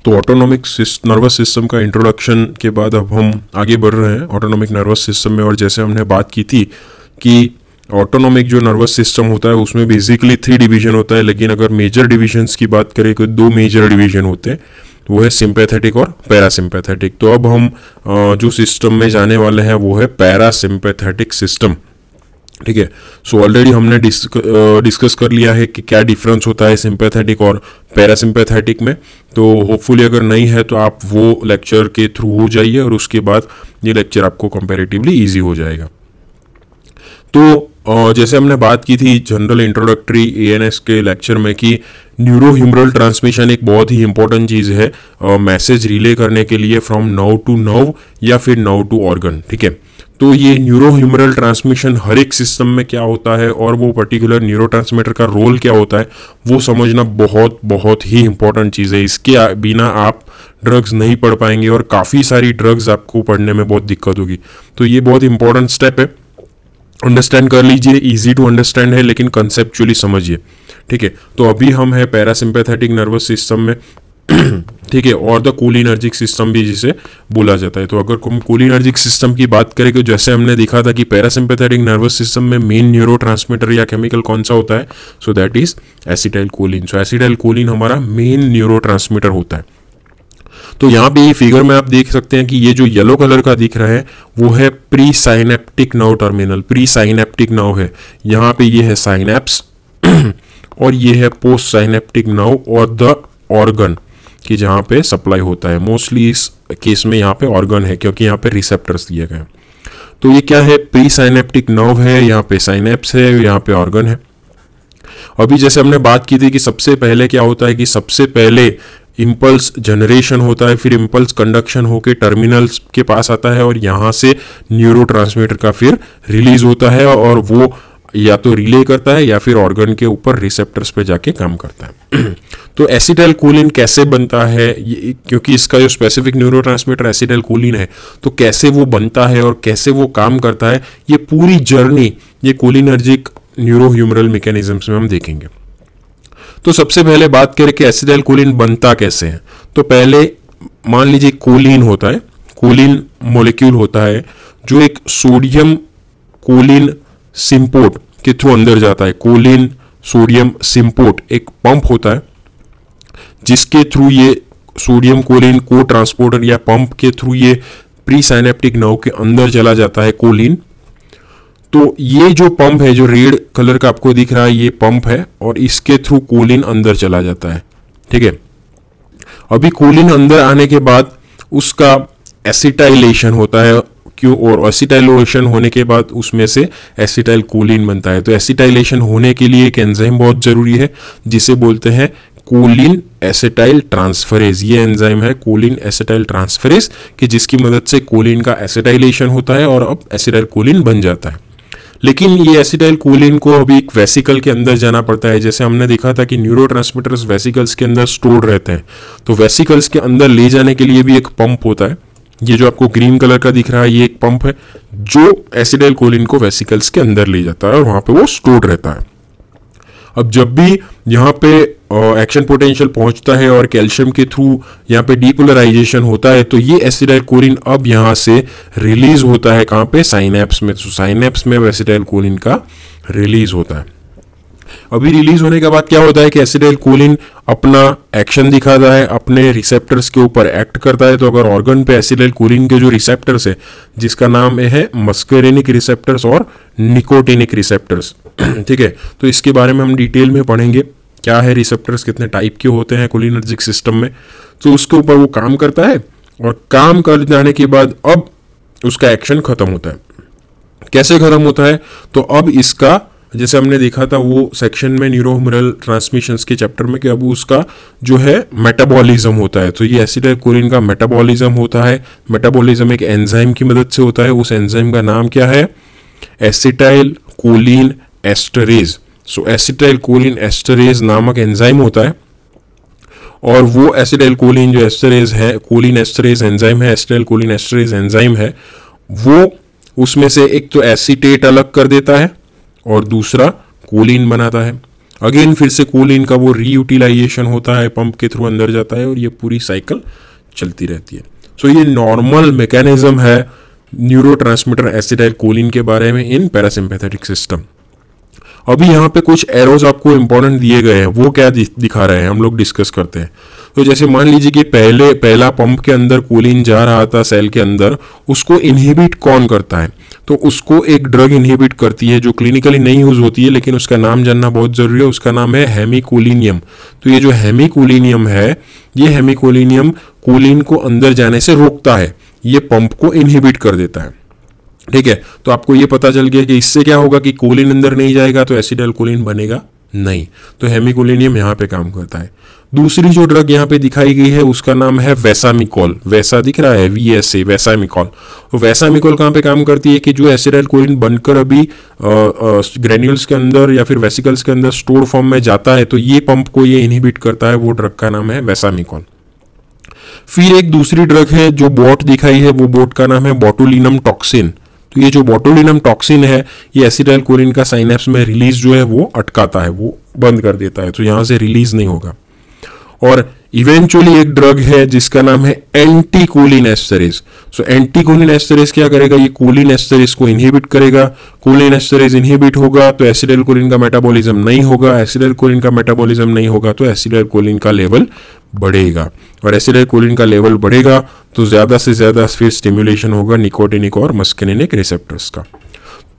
तो autonomic nervous system का introduction के बाद अब हम आगे बढ़ रहे हैं ऑटोनॉमिक नर्वस सिस्टम में। और जैसे हमने बात की थी कि ऑटोनॉमिक जो नर्वस सिस्टम होता है उसमें बेसिकली 3 डिवीजन होता है, लेकिन अगर मेजर डिविजन्स की बात करें तो 2 मेजर डिवीजन होते हैं, तो वो है सिंपैथेटिक और पैरासिम्पैथेटिक। तो अब हम जो सिस्टम में जाने वाले हैं वो है पैरासिम्पैथेटिक सिस्टम। ठीक है, सो ऑलरेडी हमने डिस्कस कर लिया है कि क्या डिफरेंस होता है सिंपैथेटिक और पैरासिम्पैथेटिक में। तो होपफुली अगर नहीं है तो आप वो लेक्चर के थ्रू हो जाइए और उसके बाद ये लेक्चर आपको कंपैरेटिवली इजी हो जाएगा। तो जैसे हमने बात की थी जनरल इंट्रोडक्टरी एएनएस के लेक्चर में कि न्यूरोह्यूमरल ट्रांसमिशन एक बहुत ही इंपॉर्टेंट चीज़ है मैसेज रिले करने के लिए फ्रॉम नर्व टू नर्व या फिर नर्व टू ऑर्गन। ठीक है, तो ये न्यूरोह्यूमरल ट्रांसमिशन हर एक सिस्टम में क्या होता है और वो पर्टिकुलर न्यूरोट्रांसमीटर का रोल क्या होता है वो समझना बहुत बहुत ही इंपॉर्टेंट चीज़ है। इसके बिना आप ड्रग्स नहीं पढ़ पाएंगे और काफ़ी सारी ड्रग्स आपको पढ़ने में बहुत दिक्कत होगी। तो ये बहुत इंपॉर्टेंट स्टेप है, अंडरस्टैंड कर लीजिए। इजी टू अंडरस्टैंड है लेकिन कंसेप्चुअली समझिए। ठीक है, तो अभी हम है पैरासिम्पैथेटिक नर्वस सिस्टम में। ठीक है, और द कोलिनर्जिक सिस्टम भी जिसे बोला जाता है। तो अगर हम कोलिनर्जिक सिस्टम की बात करें तो जैसे हमने देखा था कि पैरासिम्पैथेटिक नर्वस सिस्टम में मेन न्यूरोट्रांसमीटर या केमिकल कौन सा होता है, so that is acetyl choline. So acetyl choline हमारा मेन न्यूरोट्रांसमीटर होता है। तो यहाँ पे ये फिगर में आप देख सकते हैं कि ये जो येलो कलर का दिख रहा है वो है pre synaptic nerve terminal. Pre synaptic nerve है, यहाँ पे ये है साइनेप्स और ये है पोस्ट साइनेप्टिक नर्व और द ऑर्गन कि जहाँ पे सप्लाई होता है। मोस्टली इस केस में यहाँ पे ऑर्गन है क्योंकि यहाँ पे रिसेप्टर्स दिए गए हैं। तो ये क्या है, प्री साइनेप्टिक नर्व है, यहाँ पे साइनेप्स है, यहाँ पे ऑर्गन है। अभी जैसे हमने बात की थी कि सबसे पहले क्या होता है कि सबसे पहले इम्पल्स जनरेशन होता है, फिर इम्पल्स कंडक्शन होके टर्मिनल्स के पास आता है और यहाँ से न्यूरोट्रांसमीटर का फिर रिलीज होता है और वो या तो रिले करता है या फिर ऑर्गन के ऊपर रिसेप्टर्स पे जाके काम करता है। तो एसिटाइल कोलिन कैसे बनता है, क्योंकि इसका जो स्पेसिफिक न्यूरोट्रांसमीटर एसिटाइल कोलिन है, तो कैसे वो बनता है और कैसे वो काम करता है, ये पूरी जर्नी ये कोलिनर्जिक न्यूरोह्यूमरल मैकेनिज्म्स में हम देखेंगे। तो सबसे पहले बात करें कि एसिटाइल कोलिन बनता कैसे है। तो पहले मान लीजिए कोलिन होता है, कोलिन मॉलिक्यूल होता है जो एक सोडियम कोलिन सिंपोर्ट के थ्रू अंदर जाता है। कोलिन सोडियम सिंपोर्ट एक पंप होता है जिसके थ्रू ये सोडियम कोलिन को ट्रांसपोर्टर या पंप के थ्रू ये प्री साइनेप्टिक नर्व के अंदर चला जाता है कोलिन। तो ये जो पंप है जो रेड कलर का आपको दिख रहा है ये पंप है और इसके थ्रू कोलिन अंदर चला जाता है। ठीक है, अभी कोलिन अंदर आने के बाद उसका एसिटाइलेशन होता है क्यों, और एसिटाइलेशन होने के बाद उसमें से एसिटाइल कोलिन बनता है। तो एसिटाइलेशन होने के लिए एक एंजाइम बहुत जरूरी है जिसे बोलते हैं कोलिन एसिटाइल ट्रांसफरेज। ये एंजाइम है कोलिन एसिटाइल ट्रांसफरेज कि जिसकी मदद से कोलिन का एसिटाइलेशन होता है और अब एसिटाइल कोलिन बन जाता है। लेकिन ये एसिटाइल कोलिन को अभी एक वेसिकल के अंदर जाना पड़ता है। जैसे हमने देखा था कि न्यूरोट्रांसमीटर्स वेसिकल्स के अंदर स्टोर्ड रहते हैं, तो वेसिकल्स के अंदर ले जाने के लिए भी एक पंप होता है। ये जो आपको ग्रीन कलर का दिख रहा है ये एक पंप है जो एसिटाइल कोलिन को वेसिकल्स के अंदर ले जाता है और वहां पे वो स्टोर्ड रहता है। अब जब भी यहाँ पे एक्शन पोटेंशियल पहुंचता है और कैल्शियम के थ्रू यहाँ पे डीपोलराइजेशन होता है तो ये एसिटाइल कोलिन अब यहाँ से रिलीज होता है कहाँ पे, साइनेप्स में। तो साइनेप्स में एसिटाइल कोलिन का रिलीज होता है। अभी रिलीज होने के बाद क्या होता है कि एसिटाइल कोलिन अपना एक्शन दिखाता है, अपने रिसेप्टर्स के ऊपर एक्ट करता है। तो अगर ऑर्गन पे एसिटाइल कोलिन के जो रिसेप्टर्स है जिसका नाम है मस्करेनिक रिसेप्टर्स और निकोटिनिक रिसेप्टर्स, ठीक है, तो इसके बारे में हम डिटेल में पढ़ेंगे क्या है रिसेप्टर्स, कितने टाइप के होते हैं कोलिनर्जिक सिस्टम में। तो उसके ऊपर वो काम करता है और काम कर जाने के बाद अब उसका एक्शन खत्म होता है। कैसे खत्म होता है, तो अब इसका जैसे हमने देखा था वो सेक्शन में न्यूरोह्यूमरल ट्रांसमिशंस के चैप्टर में कि अब उसका जो है मेटाबॉलिज्म होता है। तो ये एसिटाइल कोलिन का मेटाबॉलिज्म होता है। मेटाबॉलिज्म एक एंजाइम की मदद से होता है। उस एंजाइम का नाम क्या है, एसिटाइल कोलिन एस्टरेज। सो एसिटाइल कोलिन एस्टरेज नामक एंजाइम होता है और वो एसिटाइल कोलिन जो एस्टरेज है, कोलिन एस्टरेज एंजाइम है, एसिटाइल कोलिन एस्टरेज एंजाइम है, वो उसमें से एक तो एसीटेट अलग कर देता है और दूसरा कोलिन बनाता है। अगेन फिर से कोलिन का वो रीयूटिलाइजेशन होता है, पंप के थ्रू अंदर जाता है और ये पूरी साइकिल चलती रहती है। सो ये नॉर्मल मैकेनिज्म है न्यूरोट्रांसमीटर एसिटाइल कोलिन के बारे में इन पैरासिम्पैथेटिक सिस्टम। अभी यहाँ पे कुछ एरोज आपको इंपॉर्टेंट दिए गए हैं, वो क्या दिखा रहे हैं हम लोग डिस्कस करते हैं। तो जैसे मान लीजिए कि पहला पंप के अंदर कोलिन जा रहा था सेल के अंदर, उसको इनहिबिट कौन करता है? तो उसको एक ड्रग इनहिबिट करती है जो क्लिनिकली नहीं यूज होती है, लेकिन उसका नाम जानना बहुत जरूरी है। उसका नाम है हेमिकोलिनियम। तो ये जो हेमिकोलिनियम है, ये हेमिकोलिनियम कोलिन को अंदर जाने से रोकता है, ये पंप को इनहिबिट कर देता है। ठीक है, तो आपको ये पता चल गया कि इससे क्या होगा कि कोलिन अंदर नहीं जाएगा तो एसिटाइल कोलिन बनेगा नहीं। तो हेमिकोलिनियम यहाँ पे काम करता है। दूसरी जो ड्रग यहाँ पे दिखाई गई है उसका नाम है वेसामिकोल। वैसा दिख रहा है VSA, वेसामिकोल। तो वेसामिकोल कहाँ पे काम करती है कि जो एसिटाइल कोलिन बनकर अभी ग्रेन्यूल्स के अंदर या फिर वेसिकल्स के अंदर स्टोर फॉर्म में जाता है, तो ये पंप को ये इनहिबिट करता है। वो ड्रग का नाम है वेसामिकोल। फिर एक दूसरी ड्रग है जो बोट दिखाई है, वो बोट का नाम है बोटुलिनम टॉक्सिन। तो ये जो बोटुलिनम टॉक्सिन है, ये एसिटाइल कोलिन का साइनेप्स में रिलीज जो है वो अटकाता है, वो बंद कर देता है, तो यहां से रिलीज नहीं होगा। और इवेंचुअली एक ड्रग है जिसका नाम है एंटीकोलिन एस्टरेज। सो एंटीकोलिन एस्टरेज क्या करेगा? ये कोलिन एस्टरेज को इनहिबिट करेगा। कोलिन एस्टरेज इनहिबिट होगा तो एसिटाइल कोलिन का मेटाबॉलिज्म नहीं होगा। एसिटाइल कोलिन का मेटाबॉलिज्म नहीं होगा तो एसिटाइल कोलिन का लेवल बढ़ेगा, और एसिटाइल कोलिन का लेवल बढ़ेगा तो ज्यादा से ज्यादा फिर स्टिमुलेशन होगा निकोटिनिक और मस्केनिनिक रिसेप्टर्स का।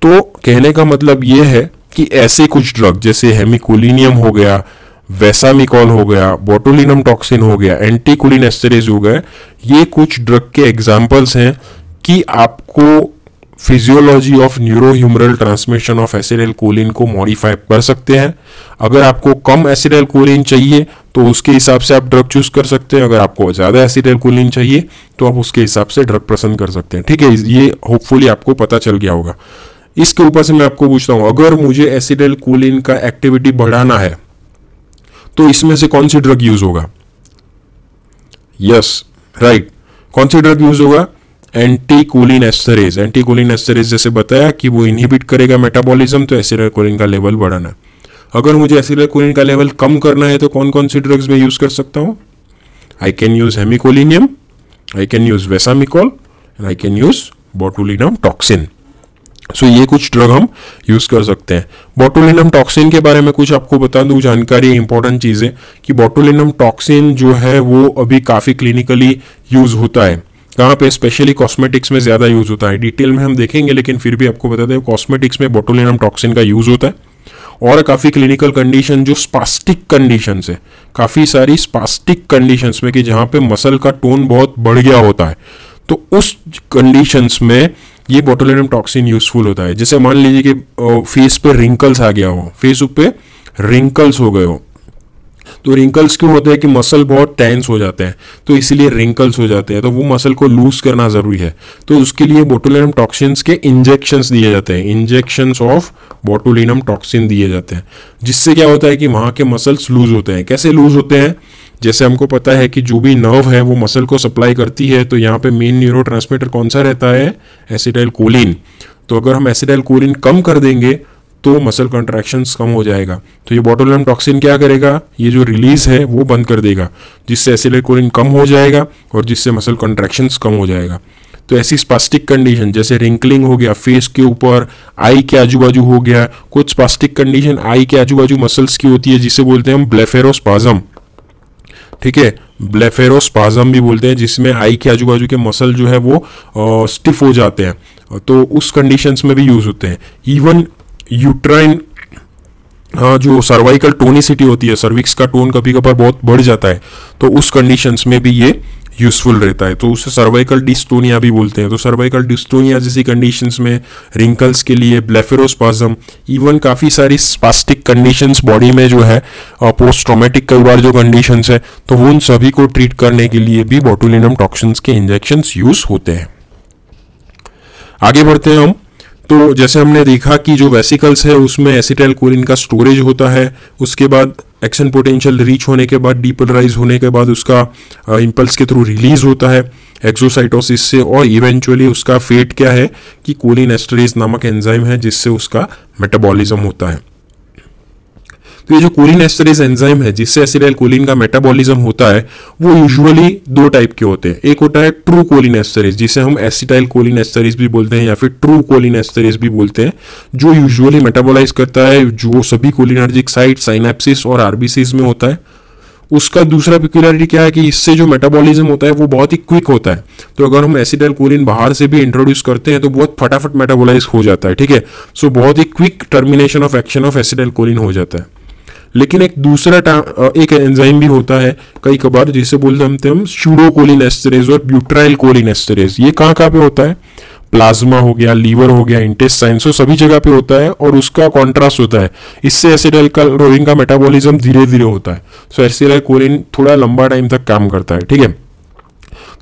तो कहने का मतलब ये है कि ऐसे कुछ ड्रग जैसे हेमिकोलिनियम हो गया, वेसामिकोल हो गया, बोटुलिनम टॉक्सिन हो गया, एंटीकोलिन एस्टरेज हो गए, ये कुछ ड्रग के एग्जांपल्स हैं कि आपको physiology of neurohumoral transmission of acetylcholine को मॉडिफाई कर सकते हैं। अगर आपको कम एसिटाइल कोलिन चाहिए तो उसके हिसाब से आप ड्रग चूज कर सकते हैं। अगर आपको ज्यादा एसिटाइल कोलिन चाहिए तो आप उसके हिसाब से ड्रग पसंद कर सकते हैं। ठीक है, ये होपफुली आपको पता चल गया होगा। इसके ऊपर से मैं आपको पूछता हूं, अगर मुझे एसिटाइल कोलिन का एक्टिविटी बढ़ाना है तो इसमें से कौन सी ड्रग यूज होगा? यस, राइट, कौन सी ड्रग यूज होगा? एंटीकोलिन एस्टरेज। एंटीकोलिन एस्टरेज जैसे बताया कि वो इनहिबिट करेगा मेटाबॉलिज्म, तो एसिटाइल कोलिन का लेवल बढ़ाना। अगर मुझे एसिटाइल कोलिन का लेवल कम करना है तो कौन कौन सी ड्रग्स में यूज कर सकता हूं? I can use hemicholinium, I can use vesamicol and I can use botulinum toxin. So ये कुछ ड्रग हम यूज कर सकते हैं। बोटुलिनम टॉक्सिन के बारे में कुछ आपको बता दूं जानकारी, इंपॉर्टेंट चीज है कि बोटुलिनम टॉक्सिन जो है वो अभी काफी क्लिनिकली यूज होता है। कहाँ पे? स्पेशली कॉस्मेटिक्स में ज्यादा यूज होता है। डिटेल में हम देखेंगे, लेकिन फिर भी आपको बता दें कॉस्मेटिक्स में बोटुलिनम टॉक्सिन का यूज होता है। और काफी क्लिनिकल कंडीशन जो स्पास्टिक कंडीशन है, काफी सारी स्पास्टिक कंडीशंस में कि जहां पे मसल का टोन बहुत बढ़ गया होता है, तो उस कंडीशंस में ये बोटुलिनम टॉक्सिन यूजफुल होता है। जैसे मान लीजिए कि फेस पे रिंकल्स आ गया हो, फेस पे रिंकल्स हो गए हो, तो रिंकल्स क्यों होते हैं कि मसल बहुत टेंस हो जाते हैं, तो इसीलिए रिंकल्स हो जाते हैं। तो वो मसल को लूज करना जरूरी है, तो उसके लिए बोटुलिनम टॉक्सिन्स के इंजेक्शंस दिए जाते हैं। इंजेक्शंस ऑफ बोटुलिनम टॉक्सिन दिए जाते हैं, जिससे क्या होता है कि वहां के मसल्स लूज होते हैं। कैसे लूज होते हैं? जैसे हमको पता है कि जो भी नर्व है वो मसल को सप्लाई करती है, तो यहाँ पे मेन न्यूरोट्रांसमीटर कौन सा रहता है? Acetyl choline. तो अगर हम एसिटाइल कोलिन कम कर देंगे तो मसल कॉन्ट्रैक्शंस कम हो जाएगा। तो ये बोटुलिनम टॉक्सिन क्या करेगा? ये जो रिलीज है वो बंद कर देगा, जिससे एसिटाइल कोलिन कम हो जाएगा और जिससे मसल कॉन्ट्रैक्शंस कम हो जाएगा। तो ऐसी स्पास्टिक कंडीशन जैसे रिंकलिंग हो गया फेस के ऊपर, आई के आजू बाजू हो गया, कुछ स्पास्टिक कंडीशन आई के आजू बाजू मसल्स की होती है जिसे बोलते हैं हम ब्लेफेरोस्पाज्म। ठीक है, ब्लेफेरोस्पाज्म भी बोलते हैं, जिसमें आई के आजू बाजू के मसल जो है वो स्टिफ हो जाते हैं, तो उस कंडीशंस में भी यूज होते हैं। इवन यूट्राइन जो सर्वाइकल टोनिसिटी होती है, सर्विक्स का टोन कभी कभार बहुत बढ़ जाता है, तो उस कंडीशंस में भी ये यूजफुल रहता है, तो उसे सर्वाइकल डिस्टोनिया भी बोलते हैं। तो सर्वाइकल डिस्टोनिया जैसी कंडीशंस में, रिंकल्स के लिए ब्लेफेरोस्पाज्म, इवन काफी सारी स्पास्टिक कंडीशंस बॉडी में जो है, पोस्ट ट्रॉमेटिक कई बार जो कंडीशंस है, तो वो उन सभी को ट्रीट करने के लिए भी बोटुलिनम टॉक्सिन्स के इंजेक्शंस यूज होते हैं। आगे बढ़ते हैं हम। तो जैसे हमने देखा कि जो वेसिकल्स है उसमें एसिटाइल कोलिन का स्टोरेज होता है, उसके बाद एक्शन पोटेंशियल रीच होने के बाद, डीपोलराइज होने के बाद उसका इंपल्स के थ्रू रिलीज होता है एक्सोसाइटोसिस से, और इवेंचुअली उसका फेट क्या है कि कोलिन एस्टरेज नामक एंजाइम है जिससे उसका मेटाबॉलिज्म होता है। तो ये जो कोलिन एस्टरेज एंजाइम है जिससे एसिटाइल कोलिन का मेटाबॉलिज्म होता है वो यूजुअली दो टाइप के होते हैं। एक होता है ट्रू कोलिन एस्टरेज जिसे हम एसिटाइल कोलिन एस्टरेज भी बोलते हैं या फिर ट्रू कोलिन एस्टरेज भी बोलते हैं, जो यूजुअली मेटाबोलाइज करता है जो सभी कोलिनर्जिक साइट साइनेप्सिस और आरबीसीज में होता है। उसका दूसरा पेक्युलरिटी क्या है कि इससे जो मेटाबॉलिज्म होता है वो बहुत ही क्विक होता है। तो अगर हम एसिटाइल कोलिन बाहर से भी इंट्रोड्यूस करते हैं तो बहुत फटाफट मेटाबोलाइज हो जाता है, ठीक है। सो बहुत ही quick termination of action of acetylcholine हो जाता है। लेकिन एक दूसरा एक एंजाइम भी होता है कई कबार जिसे बोलते हैं हम स्यूडो कोलिन एस्टरेज और ब्यूट्राइल कोलिन एस्टरेज। ये कहाँ पे होता है? प्लाज्मा हो गया, लीवर हो गया, इंटेस्टाइन, सो सभी जगह पे होता है और उसका कॉन्ट्रास्ट होता है। इससे एसिटाइल कोलिन का मेटाबॉलिज्म धीरे धीरे होता है। सो एसिटाइल कोलिन थोड़ा लंबा टाइम तक काम करता है, ठीक है।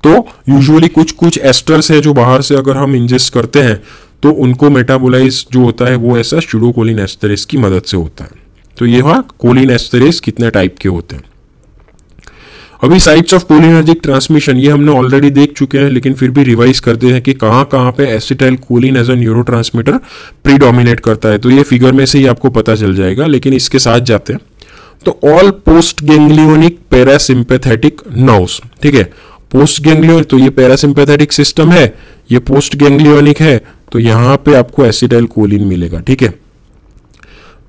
तो यूजुअली कुछ एस्टर्स है जो बाहर से अगर हम इंजेस्ट करते हैं तो उनको मेटाबोलाइज जो होता है वो ऐसा स्यूडो कोलिन एस्टरेज की मदद से होता है। तो ये हुआ कोलिन एस्टरेज कितने टाइप के होते हैं। अभी साइट्स ऑफ कोलिनर्जिक ट्रांसमिशन ये हमने ऑलरेडी देख चुके हैं, लेकिन फिर भी रिवाइज करते हैं कि कहाँ कहाँ पे acetylcholine as a neurotransmitter predominate करता है। तो ये फिगर में से ही आपको पता चल जाएगा, लेकिन इसके साथ जाते हैं। तो all post ganglionic parasympathetic nerves, ठीक है। पोस्ट गैंग्लियोन तो ये पैरासिम्पैथेटिक सिस्टम है, ये पोस्ट गैंग्लियोनिक है, तो यहाँ पे आपको एसिटाइल कोलिन मिलेगा, ठीक है।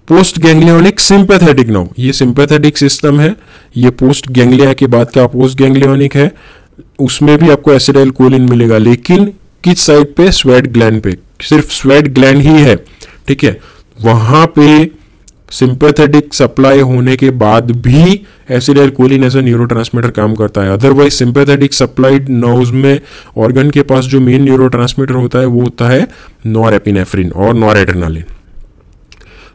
पोस्ट गैंग्लियोनिक सिंपैथेटिक नर्व, ये सिंपैथेटिक सिस्टम है, ये पोस्ट गैंग्लिया के बाद का पोस्ट गैंग्लियोनिक है, उसमें भी आपको एसिटाइल कोलिन मिलेगा, लेकिन किस साइड पे? स्वेट ग्लैंड पे, सिर्फ स्वेट ग्लैंड ही है, ठीक है। वहां पे सिंपैथेटिक सप्लाई होने के बाद भी acetylcholine as a neurotransmitter काम करता है। अदरवाइज सिंपैथेटिक सप्लाइड नर्व्स में ऑर्गन के पास जो मेन न्यूरोट्रांसमीटर होता है वो होता है नॉरएपिनेफ्रिन और नॉरएड्रेनालिन।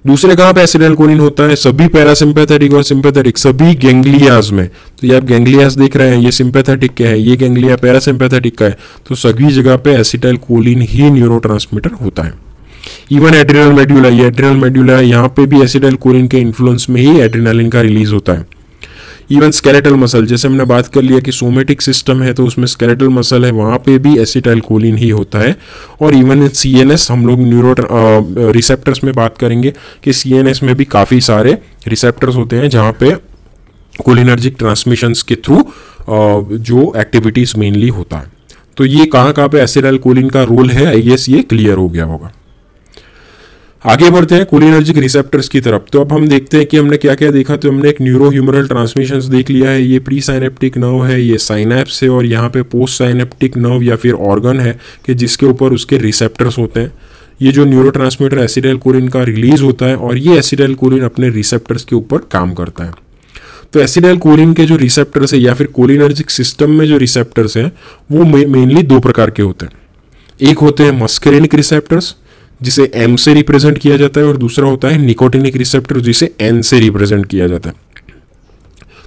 दूसरे कहाँ पे एसिटाइल कोलिन होता है? सभी पैरासिम्पैथेटिक और सिंपैथेटिक सभी गैंग्लियाज में। तो ये आप गैंग्लियाज देख रहे हैं, ये सिंपैथेटिक का है, ये गैंग्लिया पैरासिम्पैथेटिक का है, तो सभी जगह पे एसिटाइल कोलिन ही न्यूरोट्रांसमीटर होता है। इवन एड्रिनल मेड्यूला, ये एड्रिनल मेड्यूला है, यहाँ पे भी एसिटाइल कोलिन के इन्फ्लुएंस में ही एड्रेनालिन का रिलीज होता है। इवन स्केलेटल मसल, जैसे हमने बात कर लिया कि सोमेटिक सिस्टम है तो उसमें स्केलेटल मसल है, वहाँ पे भी एसिटाइल कोलिन ही होता है। और इवन सीएनएस, हम लोग न्यूरो रिसेप्टर्स में बात करेंगे कि सीएनएस में भी काफ़ी सारे रिसेप्टर्स होते हैं जहाँ पे कोलिनर्जिक ट्रांसमिशंस के थ्रू जो एक्टिविटीज मेनली होता है। तो ये कहाँ पे एसिटाइल कोलिन का रोल है, आई गेस ये क्लियर हो गया होगा। आगे बढ़ते हैं कोलिनर्जिक रिसेप्टर्स की तरफ। तो अब हम देखते हैं कि हमने क्या क्या देखा। तो हमने एक न्यूरोह्यूमरल ट्रांसमिशंस देख लिया है, ये प्री साइनेप्टिक नर्व है, ये साइनेप्स है, और यहाँ पे पोस्ट साइनेप्टिक नर्व या फिर ऑर्गन है कि जिसके ऊपर उसके रिसेप्टर्स होते हैं। ये जो न्यूरोट्रांसमीटर एसिटाइल कोलिन का रिलीज होता है और ये एसिटाइल कोलिन अपने रिसेप्टर्स के ऊपर काम करता है। तो एसिटाइल कोलिन के जो रिसेप्टर्स है या फिर कोलिनर्जिक सिस्टम में जो रिसेप्टर्स हैं वो मेनली दो प्रकार के होते हैं। एक होते हैं मस्करेनिक रिसेप्टर्स जिसे M से रिप्रेजेंट किया जाता है, और दूसरा होता है निकोटिनिक रिसेप्टर जिसे N से रिप्रेजेंट किया जाता है।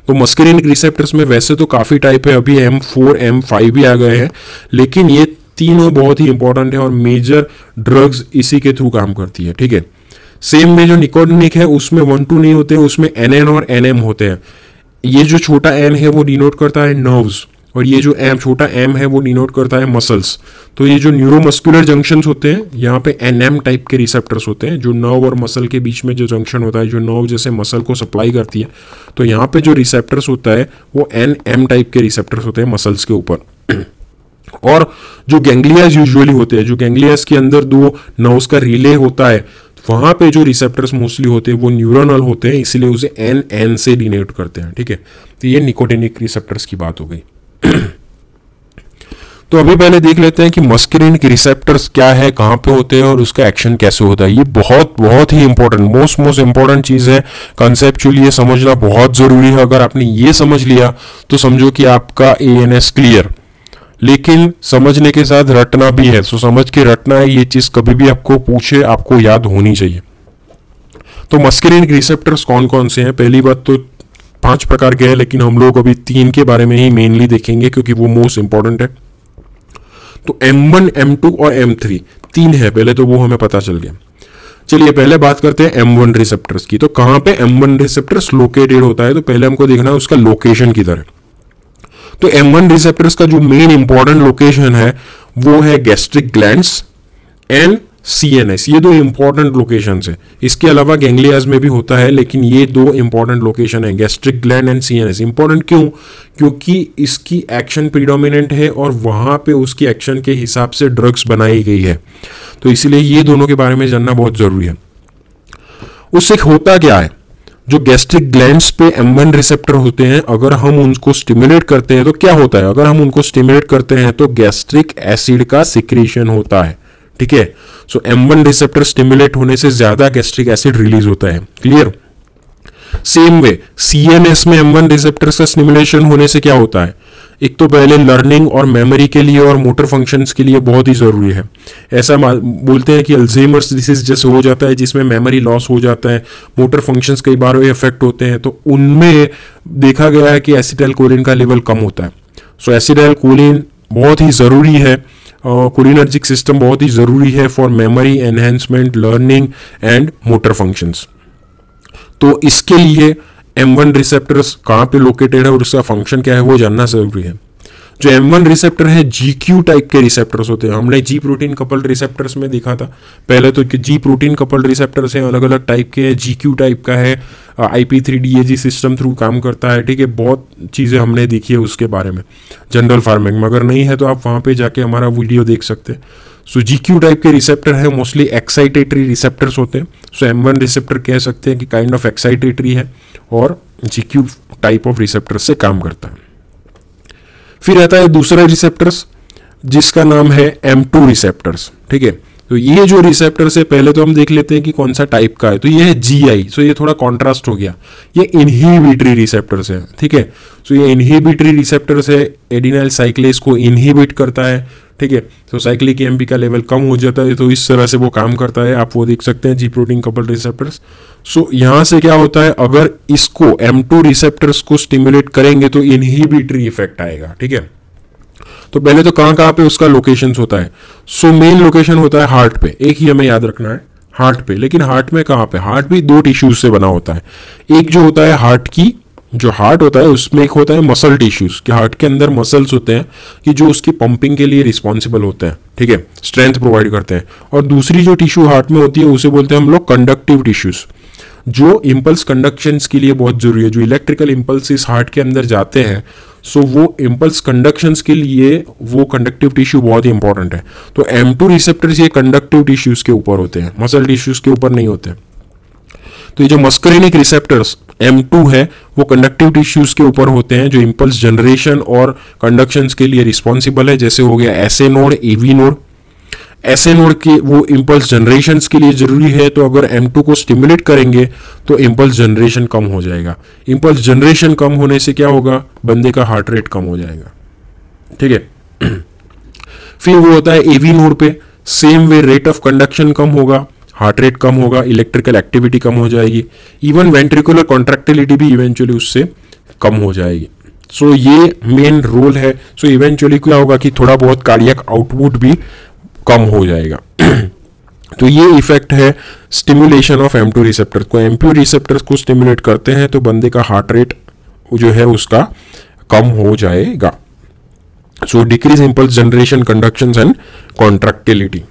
तो मस्करेनिक रिसेप्टर्स में वैसे तो काफी टाइप है, अभी M4 M5 भी आ गए हैं, लेकिन ये तीनों बहुत ही इंपॉर्टेंट है और मेजर ड्रग्स इसी के थ्रू काम करती है, ठीक है। सेम में जो निकोटिनिक है उसमें 1-2 नहीं होते, उसमें NN और NM होते हैं। ये जो छोटा n है वो डिनोट करता है नर्व्स, और ये जो छोटा m है वो डिनोट करता है मसल्स। तो ये जो न्यूरोमस्कुलर जंक्शंस होते हैं यहाँ पे NM टाइप के रिसेप्टर्स होते हैं, जो नर्व और मसल के बीच में जो जंक्शन होता है, जो नर्व जैसे मसल को सप्लाई करती है। तो यहाँ पे जो रिसेप्टर्स होता है वो NM टाइप के रिसेप्टर्स होते हैं मसल्स के ऊपर। और जो गैंग्लियाज यूजुअली होते हैं, जो गैंग्लियाज के अंदर दो नर्व्स का रिले होता है, वहां पे जो रिसेप्टर्स मोस्टली होते हैं वो न्यूरोनल होते हैं, इसलिए उसे NN से डिनोट करते हैं, ठीक है। तो ये निकोटिनिक रिसेप्टर्स की बात हो गई। तो अभी पहले देख लेते हैं कि मस्करेनिक रिसेप्टर्स क्या है, कहां पे होते हैं और उसका एक्शन कैसे होता है। ये बहुत ही इंपॉर्टेंट मोस्ट इंपॉर्टेंट चीज है। कंसेप्चुअली ये समझना बहुत जरूरी है। अगर आपने ये समझ लिया तो समझो कि आपका ANS क्लियर, लेकिन समझने के साथ रटना भी है। सो समझ के रटना है, ये चीज कभी भी आपको पूछे आपको याद होनी चाहिए। तो मस्करेनिक रिसेप्टर्स कौन कौन से हैं? पहली बात तो 5 प्रकार के हैं, लेकिन हम लोग अभी 3 के बारे में ही मेनली देखेंगे क्योंकि वो मोस्ट इंपॉर्टेंट है। तो M1, M2 और M3 3 है, पहले तो वो हमें पता चल गया। चलिए पहले बात करते हैं M1 रिसेप्टर्स की। तो कहां पे M1 रिसेप्टर्स लोकेटेड होता है, तो पहले हमको देखना है उसका लोकेशन किधर है। तो M1 रिसेप्टर्स का जो मेन इंपॉर्टेंट लोकेशन है वो है गैस्ट्रिक ग्लैंड्स एंड CNS, ये दो इंपॉर्टेंट लोकेशंस है। इसके अलावा गैंग्लियाज में भी होता है, लेकिन ये दो इंपॉर्टेंट लोकेशन है, gastric gland and CNS। Important क्यों? क्योंकि इसकी एक्शन प्रीडोमिनेंट है और वहां पे उसकी एक्शन के हिसाब से ड्रग्स बनाई गई है, तो इसीलिए ये दोनों के बारे में जानना बहुत जरूरी है। उससे होता क्या है, जो गैस्ट्रिक ग्लैंड्स पे M1 रिसेप्टर होते हैं, अगर हम उनको स्टिमुलेट करते हैं तो क्या होता है? अगर हम उनको स्टिमुलेट करते हैं तो गैस्ट्रिक एसिड का सिक्रीशन होता है, ठीक है। सो M1 रिसेप्टर स्टिमुलेट होने से ज्यादा गैस्ट्रिक एसिड रिलीज होता है। क्लियर? सेम वे CNS में M1 रिसेप्टर का स्टिमुलेशन होने से क्या होता है? एक तो पहले लर्निंग और मेमोरी के लिए और मोटर फंक्शंस के लिए बहुत ही जरूरी है। ऐसा बोलते हैं कि अल्जाइमर्स डिसीज जैसे हो जाता है, जिसमें मेमोरी लॉस हो जाता है, मोटर फंक्शंस कई बार इफेक्ट होते हैं, तो उनमें देखा गया है कि एसिटाइलकोलिन का लेवल कम होता है। सो एसिटाइलकोलिन बहुत ही जरूरी है, कोलिनर्जिक सिस्टम बहुत ही जरूरी है for memory enhancement, learning and motor functions. तो इसके लिए M1 रिसेप्टर्स कहाँ पे लोकेटेड है और उसका फंक्शन क्या है वो जानना जरूरी है। जो M1 रिसेप्टर है GQ टाइप के रिसेप्टर्स होते हैं। हमने G प्रोटीन कपल्ड रिसेप्टर्स में देखा था पहले, तो G प्रोटीन कपल्ड रिसेप्टर्स हैं, अलग अलग टाइप के। GQ टाइप का है, IP3DAG सिस्टम थ्रू काम करता है, ठीक है। बहुत चीज़ें हमने देखी है उसके बारे में जनरल फार्मिंग में, अगर नहीं है तो आप वहाँ पे जाके हमारा वीडियो देख सकते हैं। सो GQ टाइप के रिसेप्टर है, मोस्टली एक्साइटेटरी रिसेप्टर्स होते हैं। सो M1 रिसेप्टर कह सकते हैं कि काइंड ऑफ एक्साइटेटरी है और GQ टाइप ऑफ रिसेप्टर से काम करता है। फिर आता है दूसरा रिसेप्टर्स जिसका नाम है M2 रिसेप्टर्स, ठीक है। तो ये जो रिसेप्टर्स है पहले तो हम देख लेते हैं कि कौन सा टाइप का है। तो ये है GI, सो ये थोड़ा कॉन्ट्रास्ट हो गया, ये इनहिबिटरी रिसेप्टर्स है, ठीक है। सो ये इनहिबिटरी रिसेप्टर्स है, एडिनाइल साइक्लेज को इनहिबिट करता है, ठीक है। तो साइक्लिक EMP का लेवल कम हो जाता है, तो इस तरह से वो काम करता है। आप वो देख सकते हैं G प्रोटीन कपल्ड रिसेप्टर्स। सो यहां से क्या होता है, अगर इसको M2 रिसेप्टर्स को स्टिमुलेट करेंगे तो इनहिबिटरी इफेक्ट आएगा, ठीक है। तो पहले तो कहां कहां पे उसका लोकेशन होता है? सो मेन लोकेशन होता है हार्ट पे, एक ही हमें याद रखना है, हार्ट पे। लेकिन हार्ट में कहां पे? हार्ट भी दो टिश्यूज से बना होता है। एक जो होता है हार्ट की, जो हार्ट होता है उसमें एक होता है मसल टिश्यूज, कि हार्ट के अंदर मसल्स होते हैं कि जो उसकी पंपिंग के लिए रिस्पॉन्सिबल होते हैं, ठीक है, स्ट्रेंथ प्रोवाइड करते हैं। और दूसरी जो टिश्यू हार्ट में होती है उसे बोलते हैं हम लोग कंडक्टिव टिश्यूज, जो इंपल्स कंडक्शंस के लिए बहुत जरूरी है। जो इलेक्ट्रिकल इंपल्सिस हार्ट के अंदर जाते हैं, सो वो इंपल्स कंडक्शंस के लिए वो कंडक्टिव टिश्यू बहुत ही इंपॉर्टेंट है। तो M2 रिसेप्टर्स ये कंडक्टिव टिश्यूज के ऊपर होते हैं, मसल टिश्यूज के ऊपर नहीं होते। तो ये जो मस्करिनिक रिसेप्टर्स M2 है वो कंडक्टिव टिश्यूज के ऊपर होते हैं, जो इंपल्स जनरेशन और कंडक्शंस के लिए रिस्पॉन्सिबल है। जैसे हो गया SA node, AV node. SA node के वो इंपल्स जनरेशन के लिए जरूरी है, तो अगर M2 को स्टिमुलेट करेंगे तो इंपल्स जनरेशन कम हो जाएगा। इंपल्स जनरेशन कम होने से क्या होगा, बंदे का हार्ट रेट कम हो जाएगा, ठीक है। फिर वो होता है AV नोड पे, same way rate of conduction कम होगा, हार्ट रेट कम होगा, इलेक्ट्रिकल एक्टिविटी कम हो जाएगी, इवन वेंट्रिकुलर कॉन्ट्रैक्टिलिटी भी इवेंचुअली उससे कम हो जाएगी। सो ये मेन रोल है। सो इवेंचुअली क्या होगा कि थोड़ा बहुत कार्डियक आउटपुट भी कम हो जाएगा। तो ये इफेक्ट है स्टिमुलेशन ऑफ M2 रिसेप्टर को। M2 रिसेप्टर्स को स्टिमुलेट करते हैं तो बंदे का हार्ट रेट जो है उसका कम हो जाएगा। So decrease impulse generation, conduction and contractility.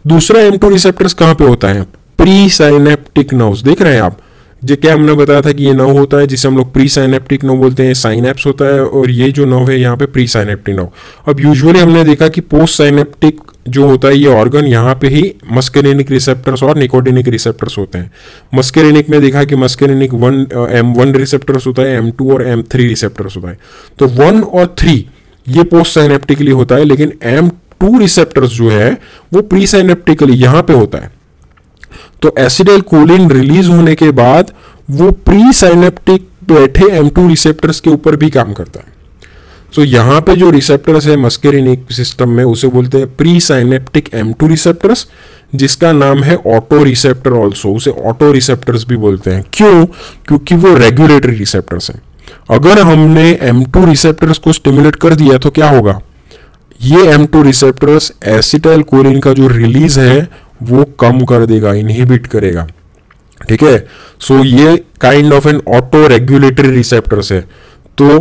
दूसरा M2 रिसेप्टर्स कहां पे होता है? Presynaptic nerves. देख रहे हैं आप, जो क्या हमने बताया था कि ये नर्व होता है जिसे हम लोग प्री साइनेप्टिक नर्व बोलते हैं, साइनेप्स होता है, और ये जो नर्व है यहाँ पे प्री साइनेप्टिक नर्व। अब यूजुअली हमने देखा कि पोस्ट साइनेप्टिक जो होता है ये ऑर्गन यहाँ पे ही मस्करिनिक रिसेप्टर्स और निकोटिनिक रिसेप्टर्स होते हैं। मस्करिनिक में देखा कि मस्करिनिक M1 रिसेप्टर्स होता है, M2 और M3 रिसेप्टर्स होता है। तो 1 और 3 ये पोस्ट साइनेप्टिकली होता है, लेकिन M2 रिसेप्टर्स जो है वो प्री साइनेप्टिकली यहाँ पे होता है। तो एसिटाइलकोलिन रिलीज होने के बाद वो प्री साइनेप्टिक बैठे M2 रिसेप्टर्स के ऊपर भी काम करता है। सो यहाँ पे जो रिसेप्टर्स है मस्करिनिक सिस्टम में उसे बोलते हैं प्री साइनेप्टिक M2 रिसेप्टर्स, जिसका नाम है ऑटो रिसेप्टर ऑल्सो। उसे ऑटो रिसेप्टर्स भी बोलते हैं। क्यों? क्योंकि वो रेगुलेटरी रिसेप्टर्स हैं। अगर हमने M2 रिसेप्टर्स को स्टिमुलेट कर दिया तो क्या होगा, ये M2 रिसेप्टर्स एसिटाइलकोलिन का जो रिलीज है वो कम कर देगा, इनहिबिट करेगा, ठीक है। सो ये kind of N auto regulatory receptors है। तो